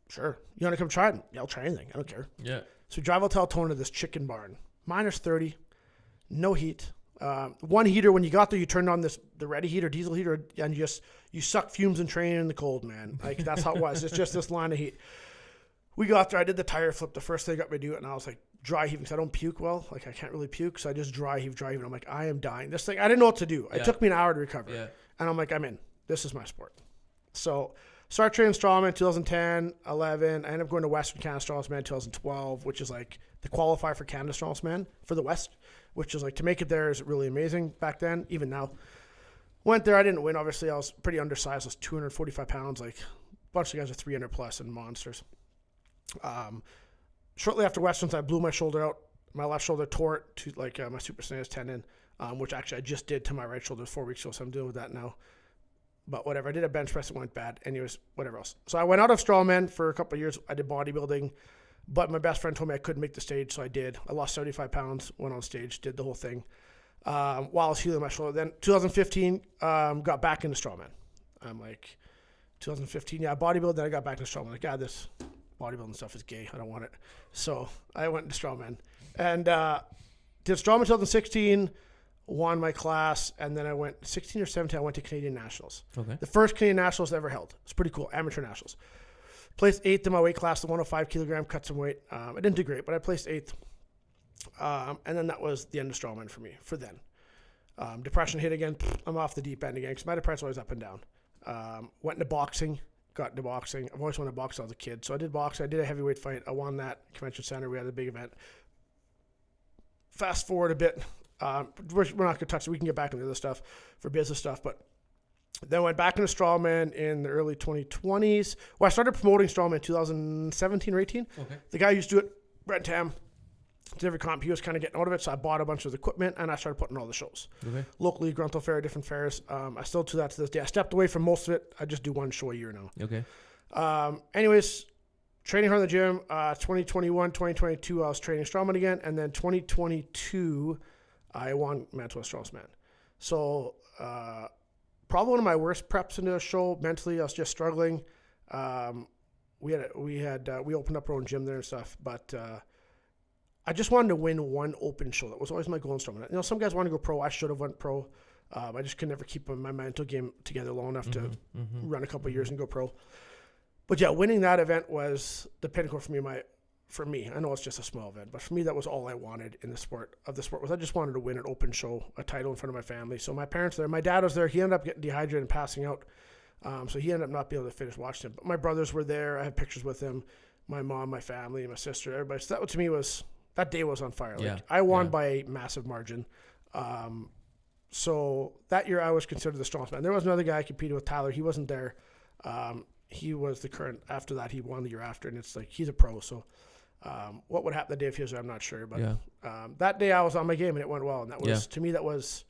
Sure. You want to come try it? Yeah, I'll try anything. I don't care. Yeah. So we drive out to Altona to this chicken barn. Minus 30, no heat. One heater, when you got there, you turned on the ready heater, diesel heater, and you suck fumes and training in the cold, man. Like, that's how it was. It's just this line of heat. We got there. I did the tire flip. The first thing they got me to do it, and I was like, dry heaving, because I don't puke well. Like, I can't really puke, so I just dry heave. I'm like, I am dying. This thing, I didn't know what to do. It took me an hour to recover. Yeah. And I'm like, I'm in. This is my sport. So started training strongman 2010, 11. I ended up going to Western Canada Strongman 2012, which is like the qualifier for Canada Strongman for the West, which is like, to make it there is really amazing back then, even now. Went there. I didn't win, obviously. I was pretty undersized. I was 245 pounds. Like, a bunch of guys are 300 plus and monsters. Shortly after Westerns, I blew my shoulder out. My left shoulder tore it to like my supraspinatus tendon, which actually I just did to my right shoulder 4 weeks ago, so I'm dealing with that now. But whatever, I did a bench press, it went bad. Anyways, whatever else. So I went out of strongman for a couple of years. I did bodybuilding, but my best friend told me I couldn't make the stage, so I did. I lost 75 pounds, went on stage, did the whole thing while I was healing my shoulder. Then 2015, got back into strongman. I'm like, 2015, I bodybuilded, then I got back into strongman. Like, God, this bodybuilding stuff is gay. I don't want it. So I went into strongman and did strongman 2016, won my class, and then I went 16 or 17. I went to Canadian Nationals. Okay. The first Canadian Nationals ever held. It's pretty cool. Amateur Nationals. Placed 8th in my weight class, the 105 kilogram, cut some weight. I didn't do great, but I placed 8th. And then that was the end of strongman for me. For then, depression hit again. I'm off the deep end again because my depression was always up and down. Went into boxing. Got into boxing. I've always wanted to box since I was a kid. So I did boxing. I did a heavyweight fight. I won that convention center. We had a big event. Fast forward a bit. We're not going to touch it. We can get back to the other stuff for business stuff. But then went back into strongman in the early 2020s. Well, I started promoting strongman in 2017 or 18. Okay. The guy who used to do it, Brent Tam, did every comp. He was kind of getting out of it. So I bought a bunch of the equipment and I started putting all the shows. Okay. Locally, Grunthal Fair, different fairs. I still do that to this day. I stepped away from most of it. I just do one show a year now. Okay. Anyways, training hard in the gym. 2021, 2022, I was training strongman again. And then 2022, I won Manitoba Strongman. So probably one of my worst preps into a show. Mentally, I was just struggling. We opened up our own gym there and stuff, but I just wanted to win one open show. That was always my goal in strongman. You know, some guys want to go pro. I should have went pro. I just could never keep my mental game together long enough to run a couple of years and go pro. But yeah, winning that event was the pinnacle for me. For me, I know it's just a small event, but for me, that was all I wanted in the sport. Was I just wanted to win an open show, a title in front of my family. So my parents were there. My dad was there. He ended up getting dehydrated and passing out. So he ended up not being able to finish watching it. But my brothers were there. I have pictures with him. My mom, my family, my sister, everybody. So that to me was, that day was on fire. Like, I won by a massive margin. So that year I was considered the strongest man. There was another guy I competed with, Tyler. He wasn't there. He was the current, after that, he won the year after. And it's like, he's a pro. So what would happen the day if he was there, I'm not sure. But that day I was on my game and it went well. And that was, to me, that was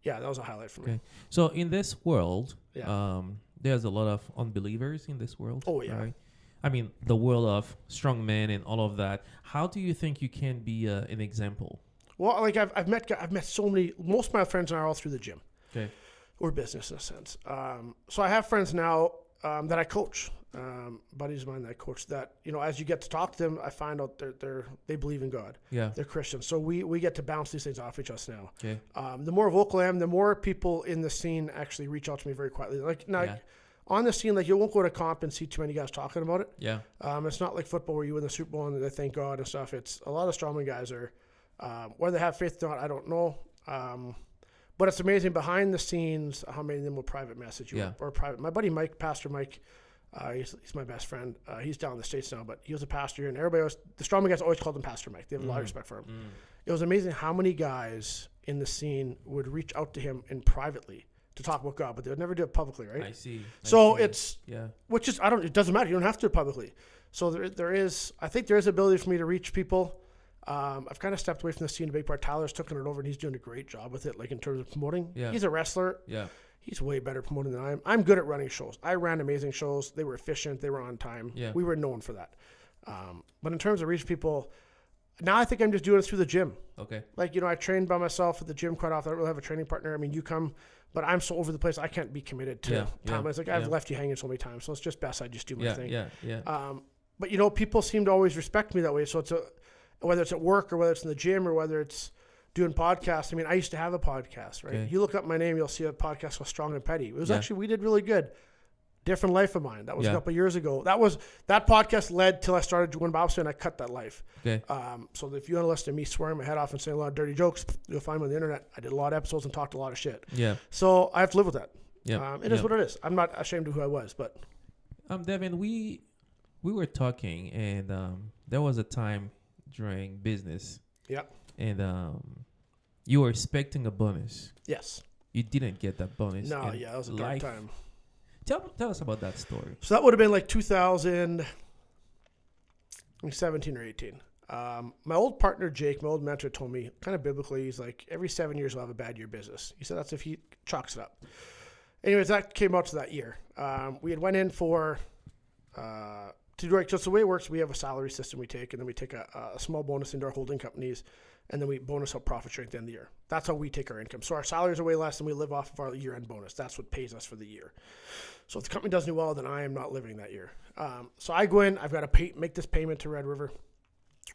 a highlight for me. So in this world, there's a lot of unbelievers in this world. Oh, yeah. Right? I mean, the world of strong men and all of that. How do you think you can be an example? Well, like I've met so many. Most of my friends are all through the gym, or business in a sense. So I have friends now that I coach, buddies of mine that I coach. That, you know, as you get to talk to them, I find out they believe in God. Yeah, they're Christians. So we get to bounce these things off each other now. Okay. The more vocal I am, the more people in the scene actually reach out to me very quietly. Like now. Yeah. On the scene, like, you won't go to comp and see too many guys talking about it. Yeah. It's not like football where you win the Super Bowl and they thank God and stuff. It's a lot of strongman guys are, whether they have faith or not, I don't know. But it's amazing behind the scenes how many of them will private message you or private. My buddy Mike, Pastor Mike, he's my best friend. He's down in the States now, but he was a pastor here, and the strongman guys always called him Pastor Mike. They have a lot of respect for him. It was amazing how many guys in the scene would reach out to him in privately to talk about God, but they would never do it publicly, right? I see. Which is, it doesn't matter. You don't have to do it publicly. So I think there is ability for me to reach people. I've kind of stepped away from the scene a big part. Tyler's taken it over, and he's doing a great job with it, like in terms of promoting. Yeah. He's a wrestler. Yeah. He's way better promoting than I am. I'm good at running shows. I ran amazing shows. They were efficient. They were on time. Yeah. We were known for that. But in terms of reaching people, now I think I'm just doing it through the gym. Okay. Like, I train by myself at the gym quite often. I don't really have a training partner. I mean, you come, but I'm so over the place, I can't be committed to time. It's like I've left you hanging so many times, so it's just best I just do my thing. But, people seem to always respect me that way. So whether it's at work or whether it's in the gym or whether it's doing podcasts. I mean, I used to have a podcast, right? Okay. You look up my name, you'll see a podcast called Strong and Petty. It was actually, we did really good. Different life of mine. That was a couple of years ago. That podcast led till I started doing Bible study, and I cut that life. Okay. So if you want to listen to me swearing my head off and saying a lot of dirty jokes, you'll find me on the internet. I did a lot of episodes and talked a lot of shit. Yeah. So I have to live with that. Yeah. It is what it is. I'm not ashamed of who I was, but. Devin, we were talking, and there was a time during business. Yeah. And you were expecting a bonus. Yes. You didn't get that bonus. No, that was a dark time. Tell us about that story. So that would have been like 2017 or 18. My old partner, Jake, my old mentor, told me kind of biblically, he's like, every 7 years you'll have a bad year business. He said that's if he chalks it up. Anyways, that came out to that year. We had went in for, just the way it works, we have a salary system we take, and then we take a small bonus into our holding companies, and then we bonus out profit share at the end of the year. That's how we take our income. So our salaries are way less, and we live off of our year-end bonus. That's what pays us for the year. So if the company doesn't do well, then I am not living that year. So I go in. I've got to make this payment to Red River,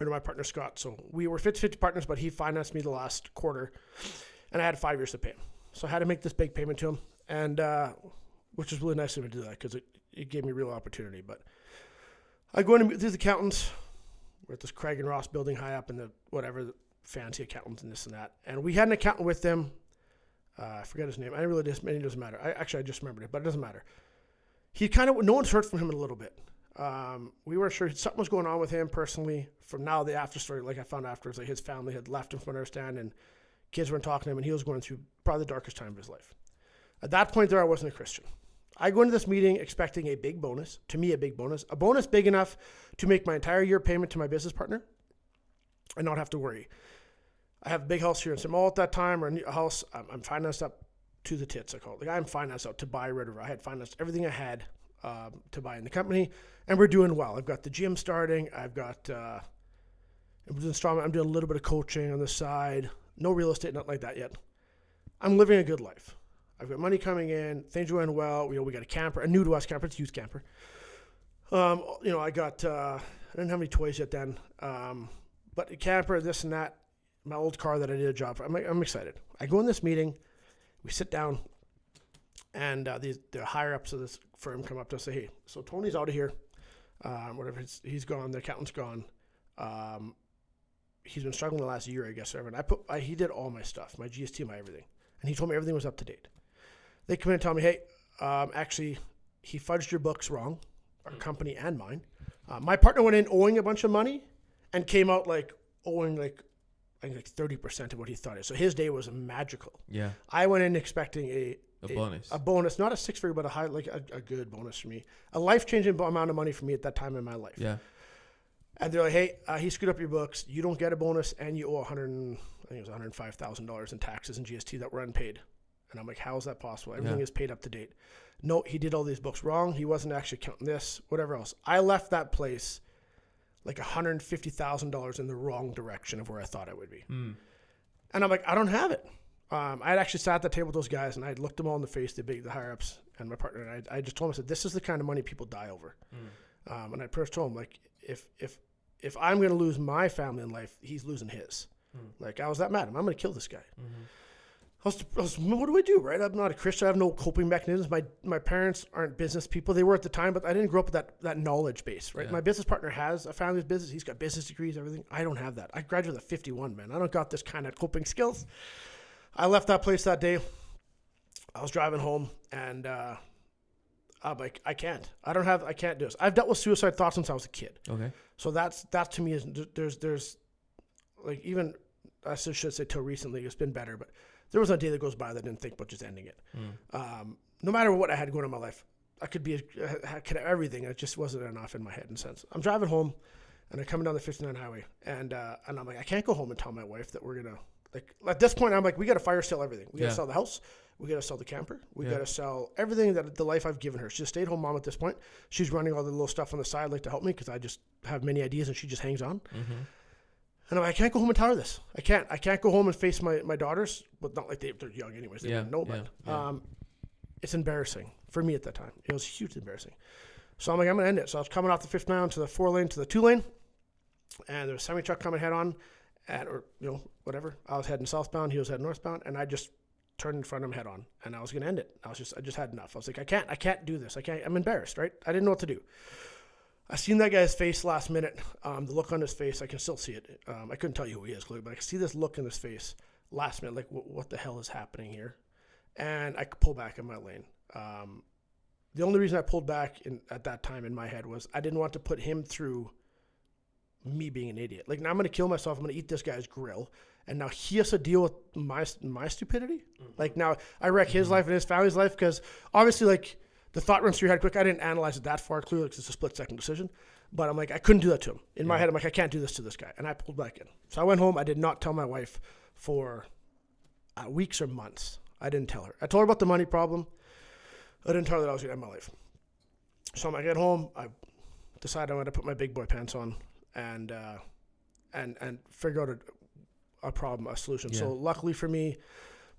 or to my partner, Scott. So we were 50-50 partners, but he financed me the last quarter, and I had 5 years to pay him. So I had to make this big payment to him, and which was really nice of him to do that because it gave me real opportunity. But I go in and meet these accountants. We're at this Craig and Ross building high up in the fancy accountants and this and that. And we had an accountant with them. I forget his name. It doesn't matter. I just remembered it, but it doesn't matter. No one's heard from him in a little bit. We weren't sure something was going on with him personally. From now, the after story, like I found afterwards, like his family had left him from what I understand, and kids weren't talking to him, and he was going through probably the darkest time of his life. At that point there, I wasn't a Christian. I go into this meeting expecting a big bonus, to me a bonus big enough to make my entire year payment to my business partner and not have to worry. I have a big house here in St. at that time, or a house. I'm financed up to the tits, I call it. Like I'm financed out to buy Red River. I had financed everything I had to buy in the company, and we're doing well. I've got the gym starting. I've got I'm doing a little bit of coaching on the side. No real estate, nothing like that yet. I'm living a good life. I've got money coming in. Things are going well. We got a camper, a new to us camper. It's a youth camper. I got I didn't have any toys yet then, but a camper, this and that. My old car that I did a job for. I'm excited. I go in this meeting. We sit down, and the higher ups of this firm come up to us and say, "Hey, so Tony's out of here. Whatever. He's gone. The accountant's gone. He's been struggling the last year, I guess. And he did all my stuff, my GST, my everything, and he told me everything was up to date. They come in and tell me, hey, actually, he fudged your books wrong, our company and mine. My partner went in owing a bunch of money, and came out owing I think 30% of what he thought. So his day was magical. Yeah. I went in expecting a bonus, not a six-figure, but a good bonus for me, a life-changing amount of money for me at that time in my life. Yeah. And they're like, hey, he screwed up your books. You don't get a bonus, and you owe $105,000 in taxes and GST that were unpaid. And I'm like, how is that possible? Everything is paid up to date. No, he did all these books wrong. He wasn't actually counting this, whatever else. I left that place like $150,000 in the wrong direction of where I thought it would be. Mm. And I'm like, I don't have it. I had actually sat at the table with those guys, and I looked them all in the face, the higher ups and my partner, and I just told them, I said, this is the kind of money people die over. Mm. And I first told him, like, if I'm going to lose my family in life, he's losing his. Mm. Like, I was that mad. I'm going to kill this guy. Mm-hmm. What do I do, right? I'm not a Christian. I have no coping mechanisms. My parents aren't business people. They were at the time, but I didn't grow up with that knowledge base, right? Yeah. My business partner has a family's business. He's got business degrees, everything. I don't have that. I graduated at 51, man. I don't got this kind of coping skills. I left that place that day. I was driving home, and I'm like, I can't do this. I've dealt with suicide thoughts since I was a kid. Okay. So that to me is, there's like, even, I should say till recently, it's been better, but there was a day that goes by that I didn't think about just ending it. Mm. No matter what I had going on in my life, I could have everything. It just wasn't enough in my head in a sense. I'm driving home, and I'm coming down the 59 highway, and I'm like, I can't go home and tell my wife that we're gonna, like, at this point I'm like, we got to fire sale everything. We got to sell the house. We got to sell the camper. We got to sell everything, that the life I've given her. She's a stay-at-home mom at this point. She's running all the little stuff on the side, like, to help me, because I just have many ideas and she just hangs on. Mm-hmm. And I'm like, I can't go home and tell her this. I can't go home and face my daughters. But not like they're young anyways. They wouldn't know about it. It's embarrassing for me at that time. It was hugely embarrassing. So I'm like, I'm going to end it. So I was coming off the 59 to the 4-lane to the 2-lane. And there was a semi-truck coming head on. Or, whatever. I was heading southbound. He was heading northbound. And I just turned in front of him head on. And I was going to end it. I just had enough. I was like, I can't do this. I'm embarrassed, right? I didn't know what to do. I seen that guy's face last minute. The look on his face, I can still see it. I couldn't tell you who he is, clearly, but I can see this look in his face last minute, like, what the hell is happening here? And I could pull back in my lane. The only reason I pulled back at that time in my head was I didn't want to put him through me being an idiot. Like, now I'm going to kill myself. I'm going to eat this guy's grill. And now he has to deal with my stupidity. Mm-hmm. Like, now I wreck his life and his family's life, because obviously, like, the thought runs through your head quick. I didn't analyze it that far, clearly, because it's a split-second decision. But I'm like, I couldn't do that to him. In my head, I'm like, I can't do this to this guy. And I pulled back in. So I went home. I did not tell my wife for weeks or months. I didn't tell her. I told her about the money problem. I didn't tell her that I was going to end my life. So I get home. I decided I'm going to put my big boy pants on and figure out a problem, a solution. Yeah. So luckily for me,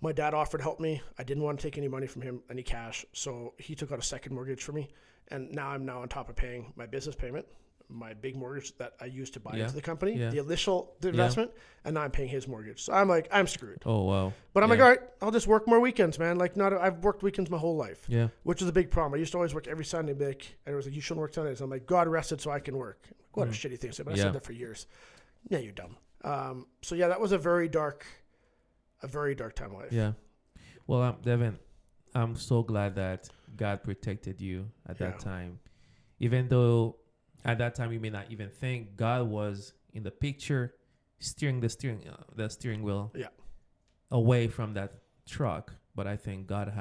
my dad offered to help me. I didn't want to take any money from him, any cash. So he took out a second mortgage for me. And now I'm on top of paying my business payment, my big mortgage that I used to buy into the company, the initial investment, and now I'm paying his mortgage. So I'm like, I'm screwed. Oh, wow. But I'm like, all right, I'll just work more weekends, man. Like, I've worked weekends my whole life, which is a big problem. I used to always work every Sunday. And I was like, you shouldn't work Sundays. And I'm like, God rested so I can work. What a shitty thing to say, but I said that for years. Yeah, you're dumb. So yeah, that was a very dark time of life. Yeah. Well, Devin, I'm so glad that God protected you at that time. Even though at that time you may not even think God was in the picture, steering the steering wheel away from that truck. But I think God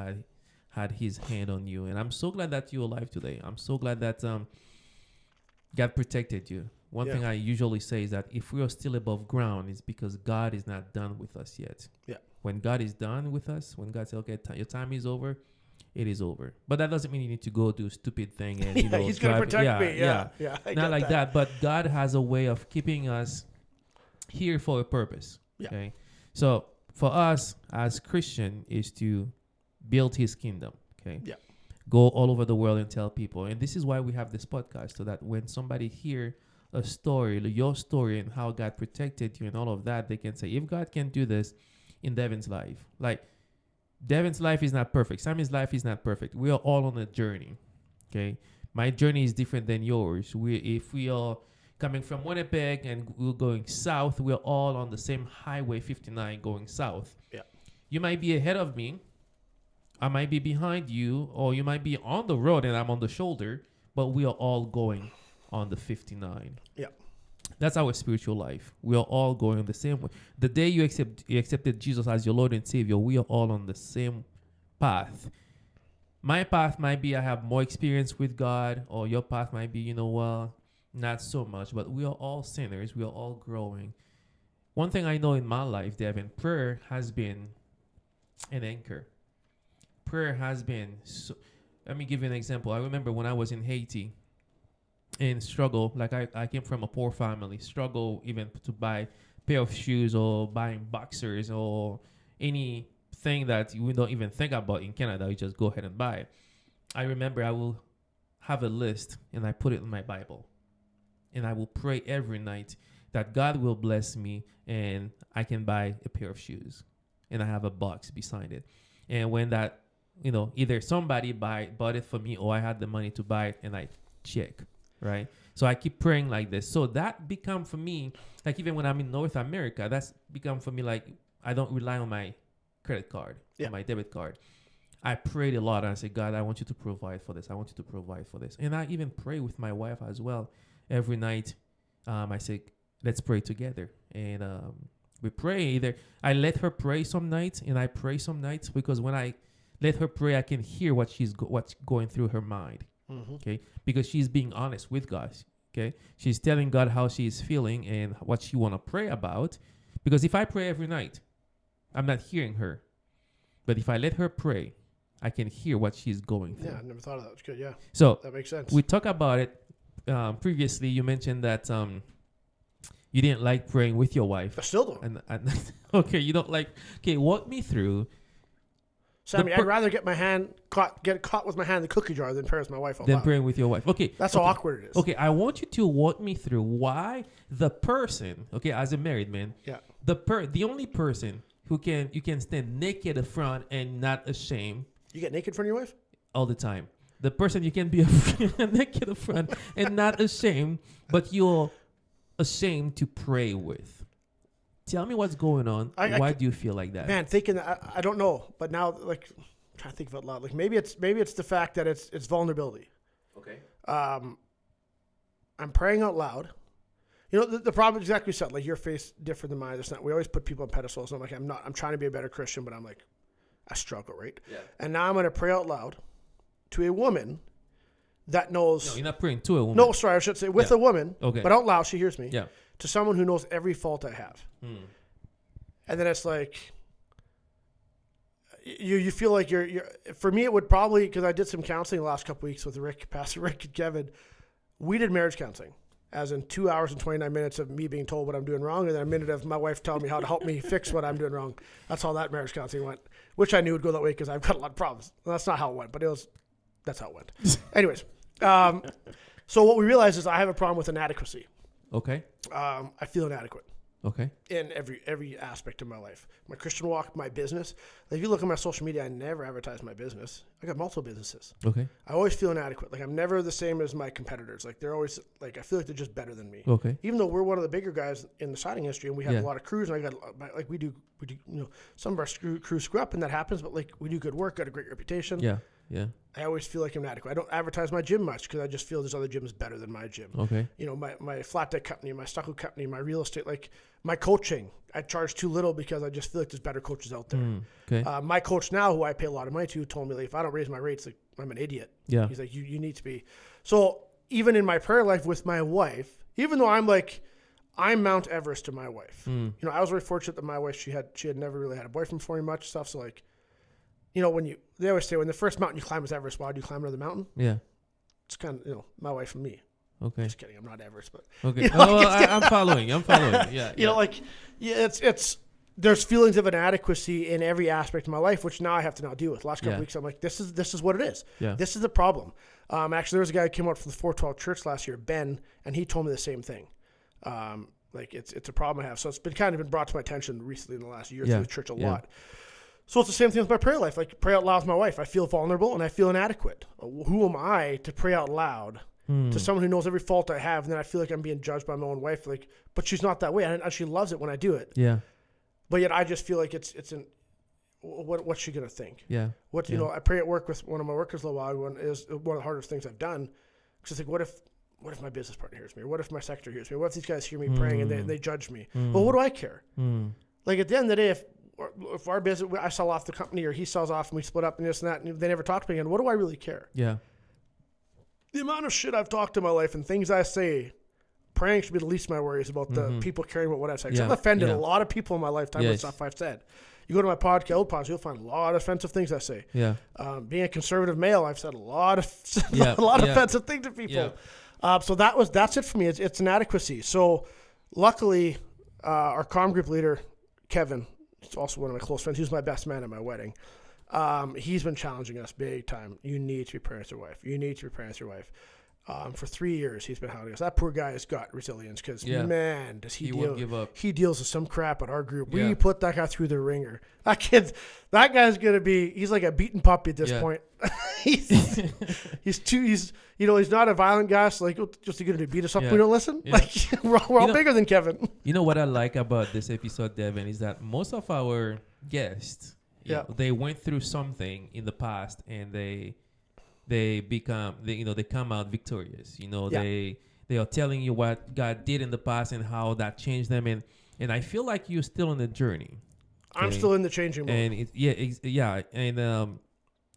had his hand on you. And I'm so glad that you're alive today. I'm so glad that God protected you. One thing I usually say is that if we are still above ground, it's because God is not done with us yet. Yeah. When God is done with us, when God says, okay, your time is over, it is over. But that doesn't mean you need to go do a stupid thing and he's going to protect me. Yeah. Not like that. But God has a way of keeping us here for a purpose. Yeah. Okay. So for us as Christian is to build his kingdom. Okay. Yeah. Go all over the world and tell people. And this is why we have this podcast, so that when somebody hear a story, your story, and how God protected you and all of that, they can say, if God can do this in Devin's life, like Devin's life is not perfect. Sammy's life is not perfect. We are all on a journey. Okay. My journey is different than yours. If we are coming from Winnipeg and we're going south, we're all on the same highway 59 going south. Yeah. You might be ahead of me. I might be behind you, or you might be on the road and I'm on the shoulder, but we are all going on the 59. Yeah. That's our spiritual life. We are all going the same way. The day you accepted Jesus as your Lord and Savior, we are all on the same path. My path might be I have more experience with God, or your path might be, not so much, but we are all sinners. We are all growing. One thing I know in my life, Devin, prayer has been an anchor. Prayer has been let me give you an example. I remember when I was in Haiti and struggle, like I came from a poor family, struggle even to buy a pair of shoes or buying boxers or anything that you don't even think about in Canada. You just go ahead and buy it. I remember I will have a list and I put it in my Bible. And I will pray every night that God will bless me and I can buy a pair of shoes. And I have a box beside it. And when that, either somebody bought it for me or I had the money to buy it and I check, right? So I keep praying like this. So that become for me, like even when I'm in North America, that's become for me like I don't rely on my credit card, on my debit card. I prayed a lot and I said, God, I want you to provide for this. I want you to provide for this. And I even pray with my wife as well. Every night, I say, let's pray together. And we pray. Either I let her pray some nights and I pray some nights, because when I let her pray, I can hear what's going through her mind. Mm-hmm. Okay, because she's being honest with God. Okay, she's telling God how she's feeling and what she want to pray about. Because if I pray every night, I'm not hearing her. But if I let her pray, I can hear what she's going through. Yeah, I never thought of that. It's good. Yeah, So that makes sense. we talked about it previously. You mentioned that you didn't like praying with your wife. I still don't. And okay, you don't like. Okay, walk me through. Sammy, I'd rather get caught with my hand in the cookie jar than pray with my wife. Than praying with your wife. Okay, that's how awkward it is. Okay, I want you to walk me through why the person. Okay, as a married man. Yeah. The only person who you can stand naked in front and not ashamed. You get naked in front of your wife? All the time. The person you can be naked in front and not ashamed, but you're ashamed to pray with. Tell me what's going on. Why do you feel like that? Man, thinking that, I don't know, but now like I'm trying to think of it loud. Like maybe it's the fact that it's vulnerability. Okay. I'm praying out loud. You know, the problem is exactly what you said. Like your faith different than mine. It's not. We always put people on pedestals. And I'm not. I'm trying to be a better Christian, but I'm like, I struggle, right? Yeah. And now I'm going to pray out loud to a woman that knows. No, you're not praying to a woman. No, sorry, I should say with a woman. Okay. But out loud, she hears me. Yeah. To someone who knows every fault I have. And then it's like, you feel like you're. For me, it would probably, because I did some counseling the last couple weeks with Pastor Rick and Kevin. We did marriage counseling, as in 2 hours and 29 minutes of me being told what I'm doing wrong, and then a minute of my wife telling me how to help me fix what I'm doing wrong. That's how that marriage counseling went, which I knew would go that way because I've got a lot of problems. Well, that's not how it went, but that's how it went. Anyways, so what we realized is I have a problem with inadequacy. Okay. I feel inadequate. Okay. In every aspect of my life. My Christian walk, my business. Like if you look at my social media, I never advertise my business. I got multiple businesses. Okay. I always feel inadequate. Like I'm never the same as my competitors. Like they're always like, I feel like they're just better than me. Okay. Even though we're one of the bigger guys in the siding industry and we have a lot of crews and I got like we do, you know, some of our crews screw up and that happens, but like we do good work, got a great reputation. Yeah. Yeah. I always feel like I'm inadequate. I don't advertise my gym much because I just feel there's other gyms better than my gym. Okay. You know, my flat deck company, my stucco company, my real estate, like my coaching, I charge too little because I just feel like there's better coaches out there. Okay. My coach now, who I pay a lot of money to, told me like, if I don't raise my rates, like I'm an idiot. Yeah. He's like, you need to be. So even in my prayer life with my wife, even though I'm Mount Everest to my wife. You know, I was very fortunate that my wife, she had never really had a boyfriend before me much stuff. So like, you know, they always say when the first mountain you climb is Everest, why do you climb another mountain? Yeah. It's kind of, you know, my wife and me. Okay. Just kidding. I'm not Everest, but okay. You know, I'm following. Yeah. You know, like, yeah, it's there's feelings of inadequacy in every aspect of my life, which now I have to now deal with. Last couple weeks, I'm like, this is what it is. Yeah. This is the problem. Actually, there was a guy who came out from the 412 church last year, Ben, and he told me the same thing. Like it's a problem I have. So it's been brought to my attention recently in the last year through the church a lot. So it's the same thing with my prayer life. Like pray out loud with my wife. I feel vulnerable and I feel inadequate. Who am I to pray out loud to someone who knows every fault I have? And then I feel like I'm being judged by my own wife. Like, but she's not that way. And she loves it when I do it. Yeah. But yet I just feel like what's she going to think? Yeah. You know, I pray at work with one of my workers a little while ago, and it was one of the hardest things I've done. Because it's like, what if my business partner hears me? Or what if my secretary hears me? What if these guys hear me praying and they judge me? Well, what do I care? Like at the end of the day, if our business, I sell off the company or he sells off and we split up and this and that, and they never talk to me again, what do I really care? Yeah. The amount of shit I've talked in my life and things I say, praying should be the least of my worries about the people caring about what I say. I've offended a lot of people in my lifetime with stuff I've said. You go to my podcast, you'll find a lot of offensive things I say. Yeah. Being a conservative male, I've said a lot of offensive things to people. Yeah. So that's it for me. It's inadequacy. So luckily, our comm group leader, Kevin, he's also one of my close friends. He was my best man at my wedding. He's been challenging us big time. You need to be praying with your wife. You need to be praying with your wife. For 3 years, he's been hounding us. That poor guy has got resilience because, man, does he won't give up. He deals with some crap at our group. Yeah. We put that guy through the ringer. That guy's going to be, he's like a beaten puppy at this point. he's not a violent guy. So like, just going to beat us up. We don't listen. Yeah. Like we're all bigger than Kevin. You know what I like about this episode, Devin, is that most of our guests, they went through something in the past and they come out victorious. You know, they are telling you what God did in the past and how that changed them. And I feel like you're still on the journey. Okay? I'm still in the changing mode. And and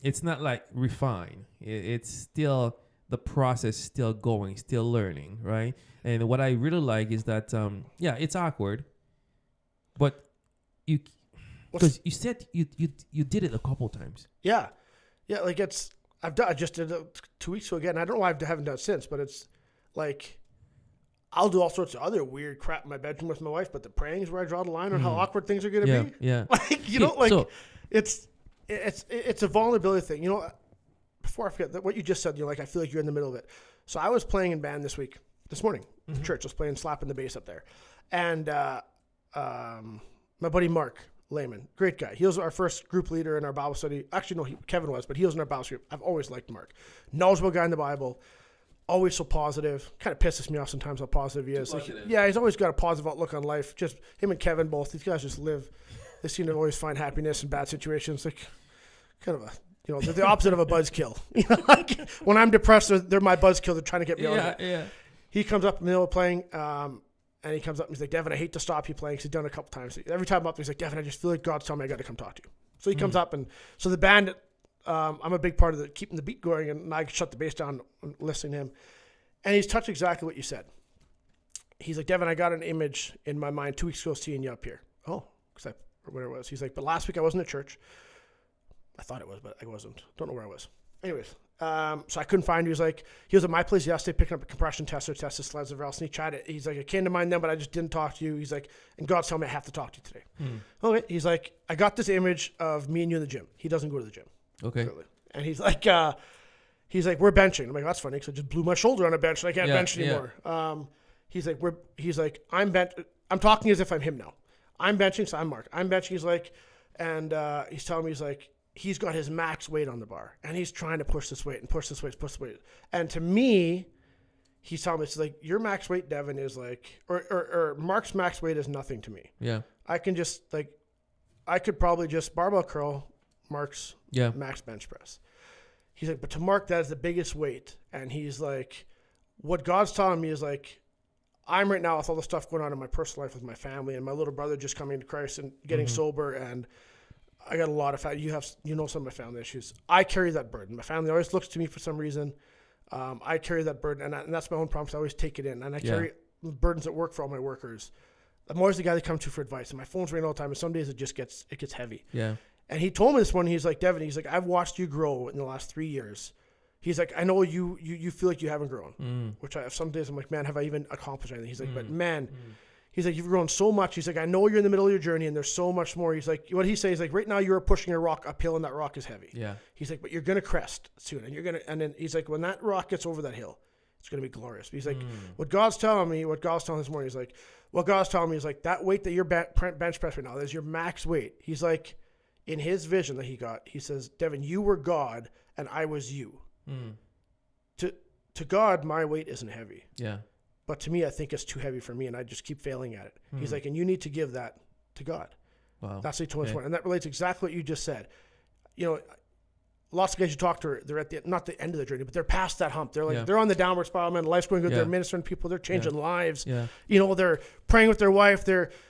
it's not like refined. It's still the process still going, still learning, right? And what I really like is that, it's awkward, but because you said you did it a couple times. Yeah. Like I just did it 2 weeks ago again. I don't know why I haven't done it since, but it's like, I'll do all sorts of other weird crap in my bedroom with my wife, but the praying is where I draw the line on how awkward things are going to be. Yeah. Like, it's a vulnerability thing. Before I forget that what you just said, I feel like you're in the middle of it. So I was playing in band this morning, church. I was playing slapping the bass up there. And my buddy Mark Lehman, great guy. He was our first group leader in our Bible study. Actually, no, Kevin was, but he was in our Bible study. I've always liked Mark. Knowledgeable guy in the Bible. Always so positive. Kind of pisses me off sometimes how positive he is. He's always got a positive outlook on life. Just him and Kevin both. These guys just live. They seem to always find happiness in bad situations. Like kind of they're the opposite of a buzzkill. Like when I'm depressed, they're my buzzkill. They're trying to get me out of it. Yeah. He comes up in the middle of playing, and he comes up and he's like, Devin, I hate to stop you playing. Because he's done it a couple times. Every time I'm up, he's like, Devin, I just feel like God's telling me I got to come talk to you. So he comes up, and so the band, I'm a big part of keeping the beat going, and I shut the bass down and listening to him. And he's touched exactly what you said. He's like, Devin, I got an image in my mind 2 weeks ago seeing you up here. Oh, because where it was. He's like, but last week I wasn't at church. I thought it was, but I wasn't. Don't know where I was. Anyways, so I couldn't find you. He was at my place yesterday picking up a compression tester, tested sleds and else, and he tried it. He's like, I came to mind then, but I just didn't talk to you. He's like, and God's telling me I have to talk to you today. Okay. He's like, I got this image of me and you in the gym. He doesn't go to the gym. Okay. Really. And he's like, we're benching. I'm like, that's funny because I just blew my shoulder on a bench and I can't bench anymore. He's like, I'm talking as if I'm him now. I'm benching, so I'm Mark. I'm benching. He's like, and he's telling me, he's like, he's got his max weight on the bar and he's trying to push this weight and push this weight, push this weight. And to me, he's telling me, it's like, your max weight, Devin, is like, or Mark's max weight is nothing to me. Yeah. I could probably just barbell curl Mark's max bench press. He's like, but to Mark, that is the biggest weight. And he's like, what God's telling me is like, I'm right now with all the stuff going on in my personal life with my family and my little brother just coming to Christ and getting sober. And I got a lot of some of my family issues. I carry that burden. My family always looks to me for some reason. I carry that burden and that's my own problem. So I always take it in and I carry burdens at work for all my workers. I'm always the guy they come to for advice and my phone's ringing all the time. And some days it gets heavy. Yeah. And he told me this morning, he's like, Devin, he's like, I've watched you grow in the last 3 years. He's like, I know you feel like you haven't grown, which some days I'm like, man, have I even accomplished anything? He's like, but man, he's like, you've grown so much. He's like, I know you're in the middle of your journey and there's so much more. He's like, what he says, like right now you're pushing a rock uphill and that rock is heavy. Yeah. He's like, but you're going to crest soon and then he's like, when that rock gets over that hill, it's going to be glorious. But he's like, what God's telling this morning, he's like, what God's telling me is like that weight that you're bench press right now, that's your max weight. He's like, in his vision that he got, he says, Devin, you were God and I was you. To God, my weight isn't heavy. Yeah. But to me, I think it's too heavy for me and I just keep failing at it. He's like, and you need to give that to God. Wow. That's what he told me. And that relates exactly what you just said. Lots of guys you talk to, they're at not the end of the journey, but they're past that hump. They're like, they're on the downward spiral, man. Life's going good. They're ministering to people. They're changing lives. Yeah. They're praying with their wife.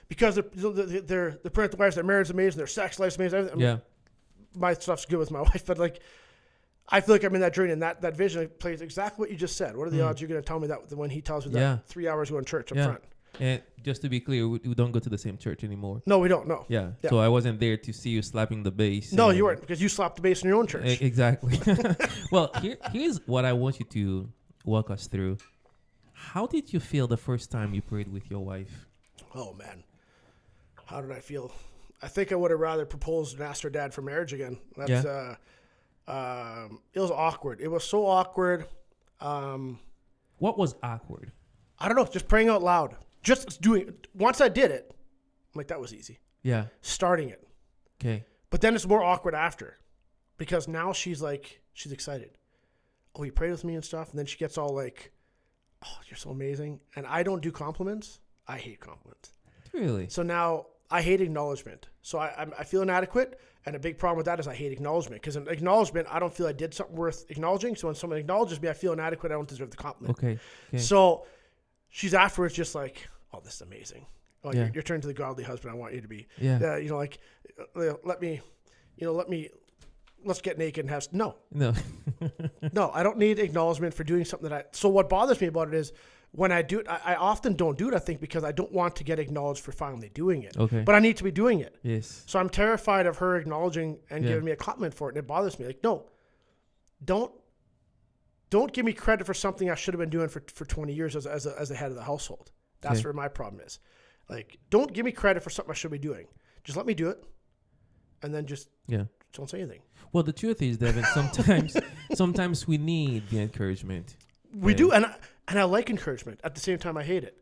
Because they're praying with their wives. Their marriage is amazing. Their sex life's amazing. Everything. My stuff's good with my wife, but like, I feel like I'm in that journey and that vision plays exactly what you just said. What are the odds you're going to tell me that when he tells me that 3 hours going to church up front? And just to be clear, we don't go to the same church anymore. No, we don't. No. Yeah. So I wasn't there to see you slapping the bass. No, you weren't because you slapped the bass in your own church. Exactly. Well, here's what I want you to walk us through. How did you feel the first time you prayed with your wife? Oh, man. How did I feel? I think I would have rather proposed and asked her dad for marriage again. That's, it was awkward. It was so awkward. What was awkward? I don't know. Just praying out loud. Just doing it. Once I did it, I'm like, that was easy. Yeah. Starting it. Okay. But then it's more awkward after because now she's excited. Oh, you prayed with me and stuff. And then she gets all like, oh, you're so amazing. And I don't do compliments. I hate compliments. Really? So now I hate acknowledgement. So I feel inadequate. And a big problem with that is I hate acknowledgement because in acknowledgement, I don't feel I did something worth acknowledging. So when someone acknowledges me, I feel inadequate. I don't deserve the compliment. Okay. So she's afterwards just like, oh, this is amazing. Oh, you're turning to the godly husband I want you to be. Yeah. Let me let's get naked and have no. No. No, I don't need acknowledgement for doing something so what bothers me about it is when I do it, I often don't do it, I think, because I don't want to get acknowledged for finally doing it. Okay. But I need to be doing it. Yes. So I'm terrified of her acknowledging and giving me a compliment for it, and it bothers me. Like, no, don't give me credit for something I should have been doing for 20 years as the head of the household. That's where my problem is. Like, don't give me credit for something I should be doing. Just let me do it, and then just don't say anything. Well, the truth is, Devin, sometimes we need the encouragement. We do, and I like encouragement. At the same time, I hate it.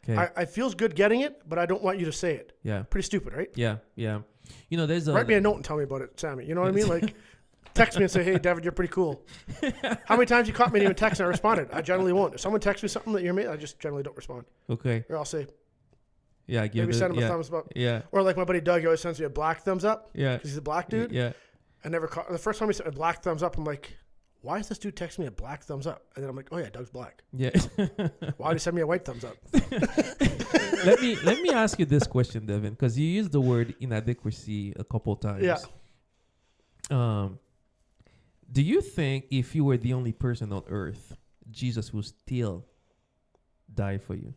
Okay. I feels good getting it, but I don't want you to say it. Yeah. Pretty stupid, right? Yeah. You know, there's Write me a note and tell me about it, Sammy. You know what I mean? Like, text me and say, hey, David, you're pretty cool. How many times you caught me and even text and I responded? I generally won't. If someone texts me something that you're made, I just generally don't respond. Okay. Or I'll say, yeah, maybe send him a thumbs up. Yeah. Or like my buddy Doug, he always sends me a black thumbs up. Yeah. Because he's a black dude. Yeah. I never caught, the first time he sent me a black thumbs up, I'm like, why is this dude texting me a black thumbs up? And then I'm like, oh yeah, Doug's black. Yeah. Why did he send me a white thumbs up? Let me ask you this question, Devin, because you used the word inadequacy a couple times. Yeah. Do you think if you were the only person on earth, Jesus will still die for you?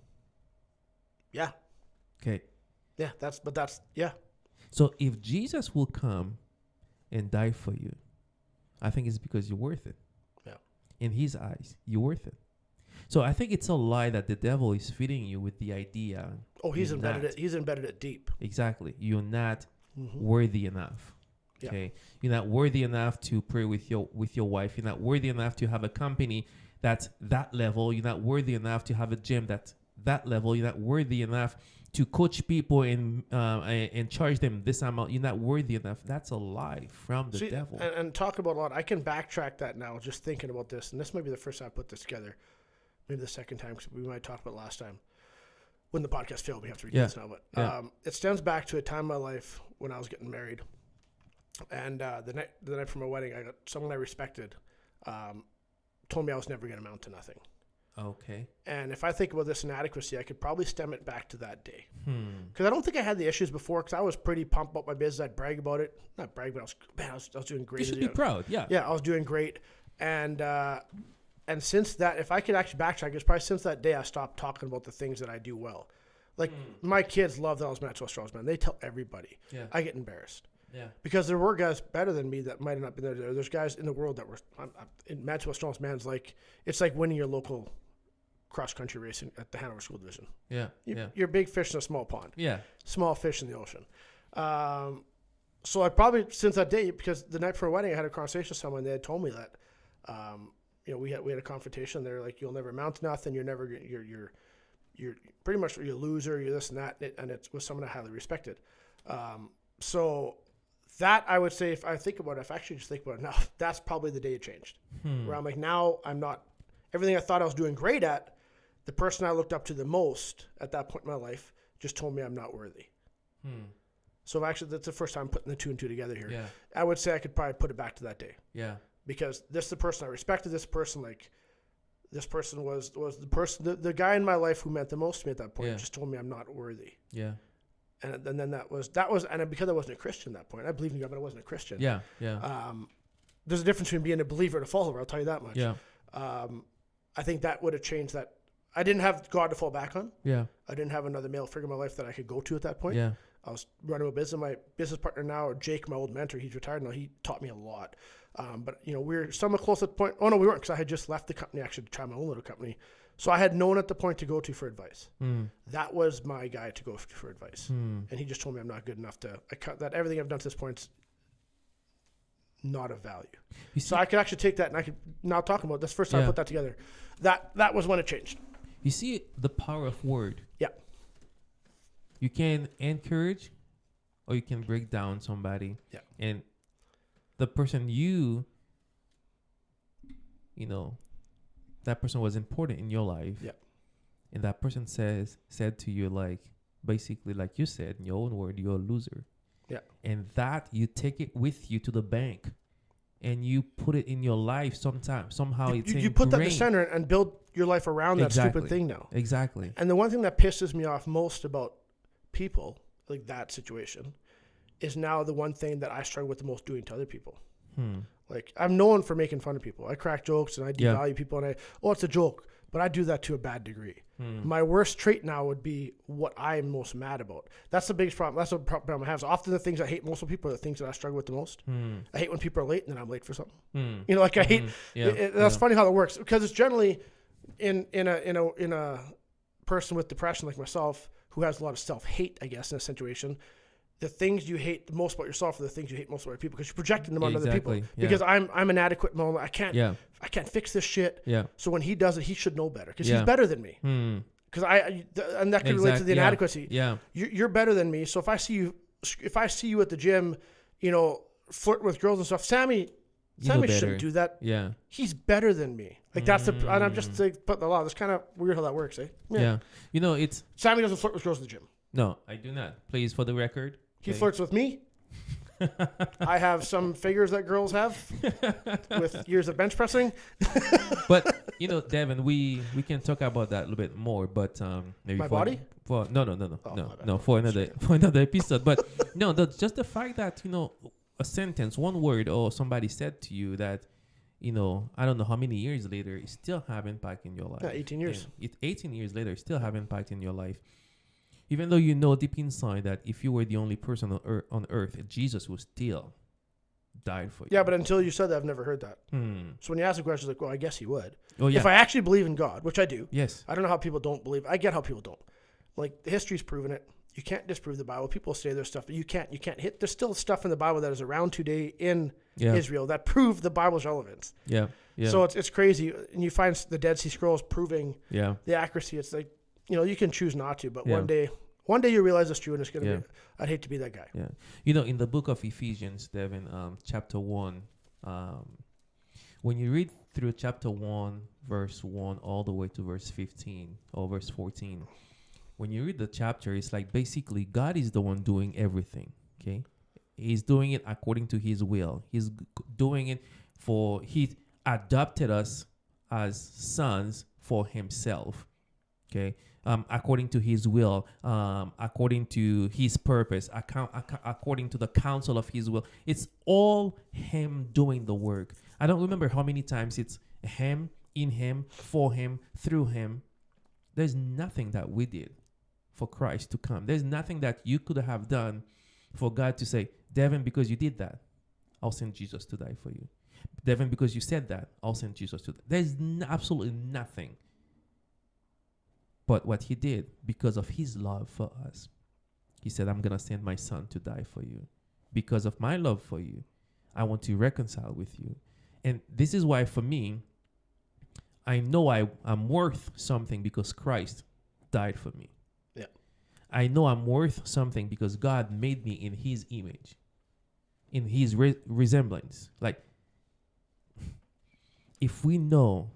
Yeah. Okay. Yeah, that's. So if Jesus will come and die for you, I think it's because you're worth it. Yeah. In his eyes, you're worth it. So I think it's a lie that the devil is feeding you with the idea. Oh, he's embedded it deep. Exactly. You're not worthy enough. Okay. Yeah. You're not worthy enough to pray with your wife. You're not worthy enough to have a company that's that level. You're not worthy enough to have a gym that's that level. You're not worthy enough to coach people and charge them this amount. You're not worthy enough. That's a lie from the devil. And talk about a lot. I can backtrack that now just thinking about this. And this might be the first time I put this together. Maybe the second time, because we might talk about it last time. When the podcast failed, we have to redo this now. But it stems back to a time in my life when I was getting married. And the night from my wedding, I got someone I respected told me I was never going to amount to nothing. Okay. And if I think about this inadequacy, I could probably stem it back to that day. Because I don't think I had the issues before, because I was pretty pumped about my business. I'd brag about it. Not brag, but I was doing great. You should be proud, yeah. Yeah, I was doing great. And since that, if I could actually backtrack, it's probably since that day I stopped talking about the things that I do well. Like, my kids love that I was Maxwell Strong's man. They tell everybody. Yeah. I get embarrassed. Yeah. Because there were guys better than me that might have not been there. There's guys in the world that were in Maxwell Strong's man's like, it's like winning your local cross-country racing at the Hanover School Division. Yeah. You're big fish in a small pond. Yeah. Small fish in the ocean. So I probably, since that day, because the night before a wedding, I had a conversation with someone. They had told me that, we had a confrontation. They're like, you'll never amount to nothing. You're never, you're pretty much, you're a loser. You're this and that. And it was someone I highly respected. So that, I would say, if I think about it, if I actually just think about it now, that's probably the day it changed. Where I'm like, now I'm not, everything I thought I was doing great at, the person I looked up to the most at that point in my life just told me I'm not worthy. So actually, that's the first time I'm putting the two and two together here. Yeah. I would say I could probably put it back to that day. Yeah. Because this is the person I respected. This person was the person, the guy in my life who meant the most to me at that point. Just told me I'm not worthy. Yeah. And then that was, and because I wasn't a Christian at that point, I believed in God, but I wasn't a Christian. Yeah. Yeah. There's a difference between being a believer and a follower. I'll tell you that much. Yeah. I think that would have changed that. I didn't have God to fall back on. Yeah. I didn't have another male figure in my life that I could go to at that point. Yeah. I was running a business. My business partner now, Jake, my old mentor, he's retired now. He taught me a lot. But we're somewhat close at the point. Oh no, we weren't, because I had just left the company actually to try my own little company. So I had no one at the point to go to for advice. That was my guy to go for advice. And he just told me I'm not good enough that everything I've done to this point's not of value. So I could actually take that, and I could now talk about this first time I put that together. That was when it changed. You see the power of word. Yeah. You can encourage or you can break down somebody. Yeah. And the person that person was important in your life. Yeah. And that person said to you, like, basically, like you said, in your own word, you're a loser. Yeah. And that you take it with you to the bank and you put it in your life somehow you put that in the center and build your life around that stupid thing now. Exactly. And the one thing that pisses me off most about people, like that situation, is now the one thing that I struggle with the most doing to other people. Like, I'm known for making fun of people. I crack jokes and I Yeah. devalue people, and it's a joke, but I do that to a bad degree. My worst trait now would be what I'm most mad about. That's the biggest problem. That's the problem I have. So often the things I hate most of people are the things that I struggle with the most. I hate when people are late and then I'm late for something. You know, like I hate. That's funny how that works, because it's generally in a person with depression like myself who has a lot of self-hate, I guess, in a situation. The things you hate the most about yourself are the things you hate most about other people, because you're projecting them on other people. Yeah. Because I'm inadequate in my own life. I can't fix this shit. Yeah. So when he does it, he should know better, because he's better than me. Because and that can relate to the inadequacy. Yeah. You're better than me. So if I see you at the gym, you know, flirt with girls and stuff, Sammy shouldn't do that. Yeah. He's better than me. Like that's and I'm just like putting the law. That's kind of weird how that works, eh? Yeah. You know, it's Sammy doesn't flirt with girls in the gym. No, I do not. Please, for the record. He flirts with me. I have some figures that girls have with years of bench pressing. But you know, Devin, we can talk about that a little bit more. But maybe My body? For for another episode. But no, just the fact that, you know, a sentence, one word, or somebody said to you that, you know, I don't know how many years later, it still have impact in your life. Yeah, 18 years. And 18 years later, it still have impact in your life. Even though you know deep inside that if you were the only person on earth, Jesus would still died for you. Yeah, but until you said that, I've never heard that. So when you ask the question, it's like, well, I guess he would. Oh, yeah. If I actually believe in God, which I do. Yes. I don't know how people don't believe. I get how people don't. Like, the history's proven it. You can't disprove the Bible. People say there's stuff, but you can't hit. There's still stuff in the Bible that is around today in Israel that prove the Bible's relevance. Yeah. Yeah. So it's crazy. And you find the Dead Sea Scrolls proving the accuracy. It's like, you know, you can choose not to, but one day you realize it's true, and it's going to be, I'd hate to be that guy. Yeah. You know, in the book of Ephesians, Devin, chapter 1, when you read through chapter 1, verse 1, all the way to verse 15 or verse 14, when you read the chapter, it's like basically God is the one doing everything, okay? He's doing it according to his will. He's doing it he adopted us as sons for himself, okay? According to his will, according to his purpose, according to the counsel of his will. It's all him doing the work. I don't remember how many times it's him, in him, for him, through him. There's nothing that we did for Christ to come. There's nothing that you could have done for God to say, Devin, because you did that, I'll send Jesus to die for you. Devin, because you said that, I'll send Jesus to die. There's absolutely nothing. But what he did, because of his love for us, he said, I'm going to send my son to die for you. Because of my love for you, I want to reconcile with you. And this is why, for me, I know I'm worth something because Christ died for me. Yeah. I know I'm worth something because God made me in his image, in his resemblance. Like, if we know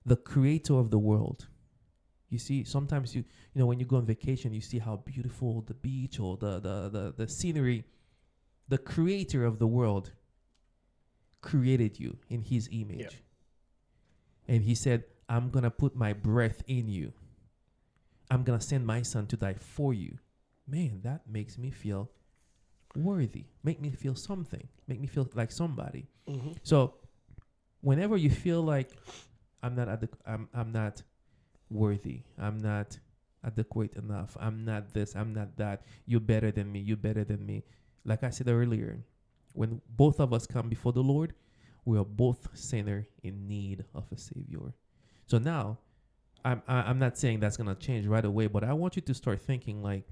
the creator of the world, you see, sometimes you know, when you go on vacation, you see how beautiful the beach or the scenery. The creator of the world created you in his image. Yeah. And he said, I'm going to put my breath in you. I'm going to send my son to die for you. Man, that makes me feel worthy. Make me feel something. Make me feel like somebody. Mm-hmm. So whenever you feel like I'm not worthy, I'm not adequate enough, I'm not this, I'm not that, you're better than me. Like I said earlier, when both of us come before the Lord, we are both sinner in need of a Savior. So now, I'm not saying that's going to change right away, but I want you to start thinking like,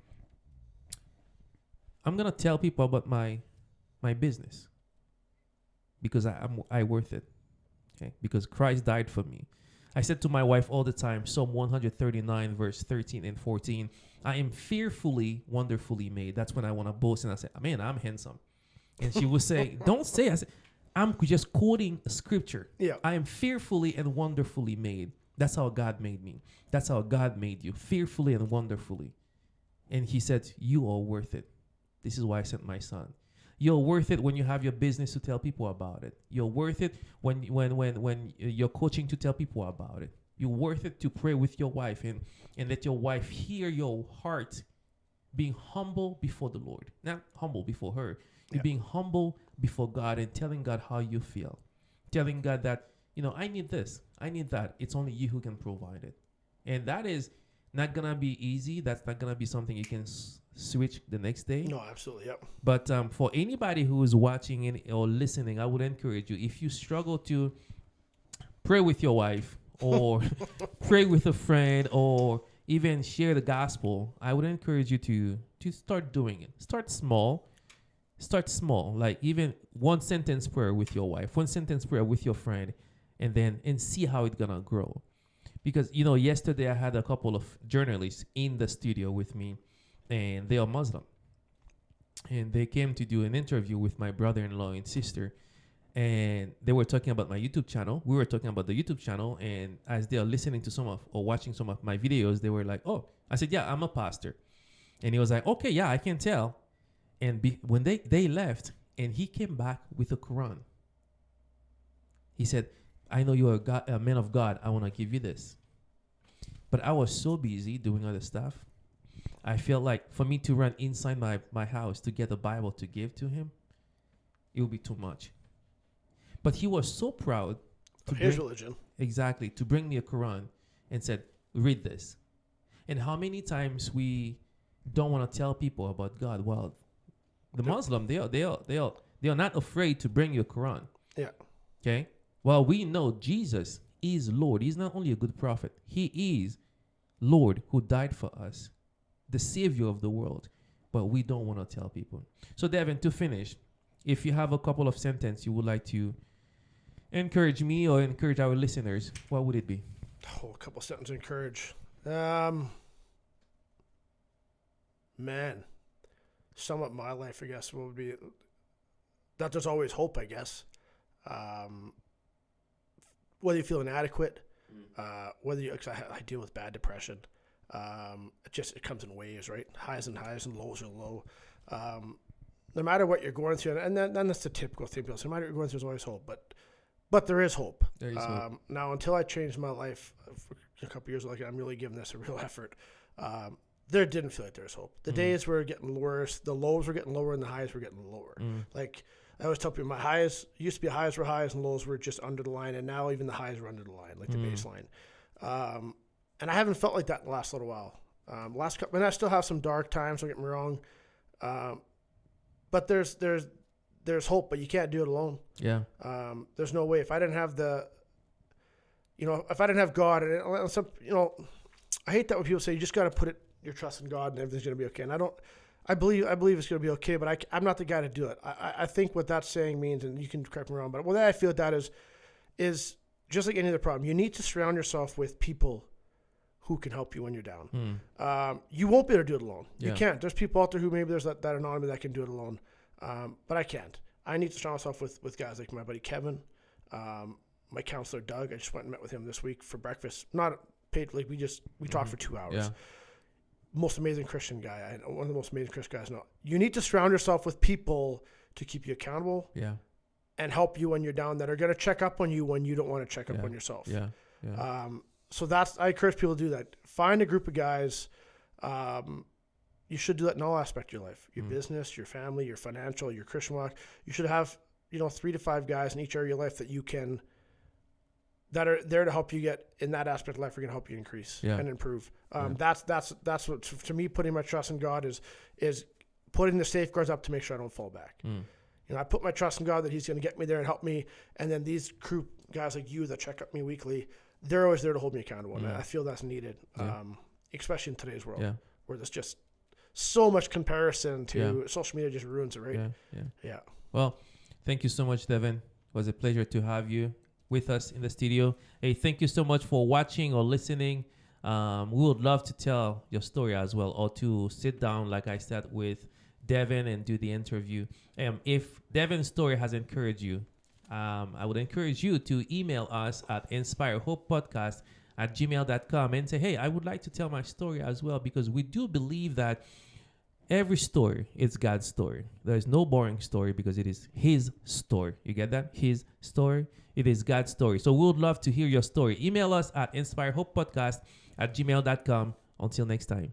I'm going to tell people about my business because I worth it. Okay? Because Christ died for me. I said to my wife all the time, Psalm 139, verse 13 and 14, I am fearfully, wonderfully made. That's when I want to boast and I say, man, I'm handsome. And she will say, don't say. I said, I'm just quoting a scripture. Yeah. I am fearfully and wonderfully made. That's how God made me. That's how God made you, fearfully and wonderfully. And he said, you are worth it. This is why I sent my son. You're worth it when you have your business to tell people about it. You're worth it when you're coaching to tell people about it. You're worth it to pray with your wife and let your wife hear your heart being humble before the Lord. Not humble before her. You're being humble before God and telling God how you feel. Telling God that, I need this, I need that. It's only you who can provide it. And that is not going to be easy. That's not going to be something you can switch the next day. No, absolutely. Yep. But for anybody who is watching or listening, I would encourage you, if you struggle to pray with your wife or pray with a friend or even share the gospel, I would encourage you to start doing it. Start small. Like even one sentence prayer with your wife, one sentence prayer with your friend, and see how it's gonna grow. Because yesterday I had a couple of journalists in the studio with me, and they are Muslim, and they came to do an interview with my brother-in-law and sister, and they were talking about my YouTube channel. We were talking about the YouTube channel, and as they are listening to or watching some of my videos, they were like, "Oh," I said, "Yeah, I'm a pastor," and he was like, "Okay, yeah, I can tell." And when they left, and he came back with a Quran. He said, "I know you're a man of God. I want to give you this." But I was so busy doing other stuff. I felt like for me to run inside my house to get a Bible to give to him, it would be too much. But he was so proud of his religion. Exactly. To bring me a Quran and said, "Read this." And how many times we don't want to tell people about God? Well, the Muslim, they are not afraid to bring you a Quran. Yeah. Okay. Well, we know Jesus is Lord. He's not only a good prophet. He is Lord who died for us, the Savior of the world. But we don't want to tell people. So, Devin, to finish, if you have a couple of sentences you would like to encourage me or encourage our listeners, what would it be? Oh, a couple sentences to encourage. Man, sum up my life, I guess, would be that there's always hope, I guess. Whether you feel inadequate, whether you, I deal with bad depression. It comes in waves, right? Highs and lows are low. No matter what you're going through, and then that's the typical thing. People say, no matter what you're going through, there's always hope. But there is hope. There is hope. Now, until I changed my life a couple years ago, like I'm really giving this a real effort. There didn't feel like there was hope. The days were getting worse. The lows were getting lower, and the highs were getting lower. Like I always tell people, my highs used to be highs were highs, and lows were just under the line, and now even the highs are under the line, like the baseline. And I haven't felt like that in the last little while. And I still have some dark times. Don't get me wrong. But there's hope, but you can't do it alone. Yeah. There's no way. If I didn't have if I didn't have God, and I hate that when people say you just got to put your trust in God and everything's going to be okay. And I believe it's going to be okay, but I'm not the guy to do it. I think what that saying means, and you can correct me wrong, but what I feel that is just like any other problem. You need to surround yourself with people who can help you when you're down. You won't be able to do it alone. You can't. There's people out there who maybe there's that anonymous that can do it alone. But I can't. I need to surround myself with guys like my buddy Kevin, my counselor Doug. I just went and met with him this week for breakfast. Not paid, like we talked for 2 hours. Yeah. Most amazing Christian guy. One of the most amazing Christian guys. No, you need to surround yourself with people to keep you accountable. Yeah. And help you when you're down, that are going to check up on you when you don't want to check up on yourself. Yeah. Yeah. So I encourage people to do that. Find a group of guys. You should do that in all aspects of your life, your business, your family, your financial, your Christian walk. You should have, 3 to 5 guys in each area of your life that are there to help you get in that aspect of life. Are going to help you increase and improve. That's what, to me, putting my trust in God is putting the safeguards up to make sure I don't fall back. I put my trust in God that He's going to get me there and help me. And then these group guys like you that check up me weekly, they're always there to hold me accountable. And I feel that's needed, especially in today's world where there's just so much comparison to social media just ruins it, right? Yeah. Well, thank you so much, Devin. It was a pleasure to have you with us in the studio. Hey, thank you so much for watching or listening. We would love to tell your story as well, or to sit down, like I said, with Devin and do the interview. If Devin's story has encouraged you, I would encourage you to email us at inspirehopepodcast@gmail.com and say, hey, I would like to tell my story as well, because we do believe that every story is God's story. There is no boring story because it is His story. You get that? His story. It is God's story. So we would love to hear your story. Email us at inspirehopepodcast@gmail.com. Until next time.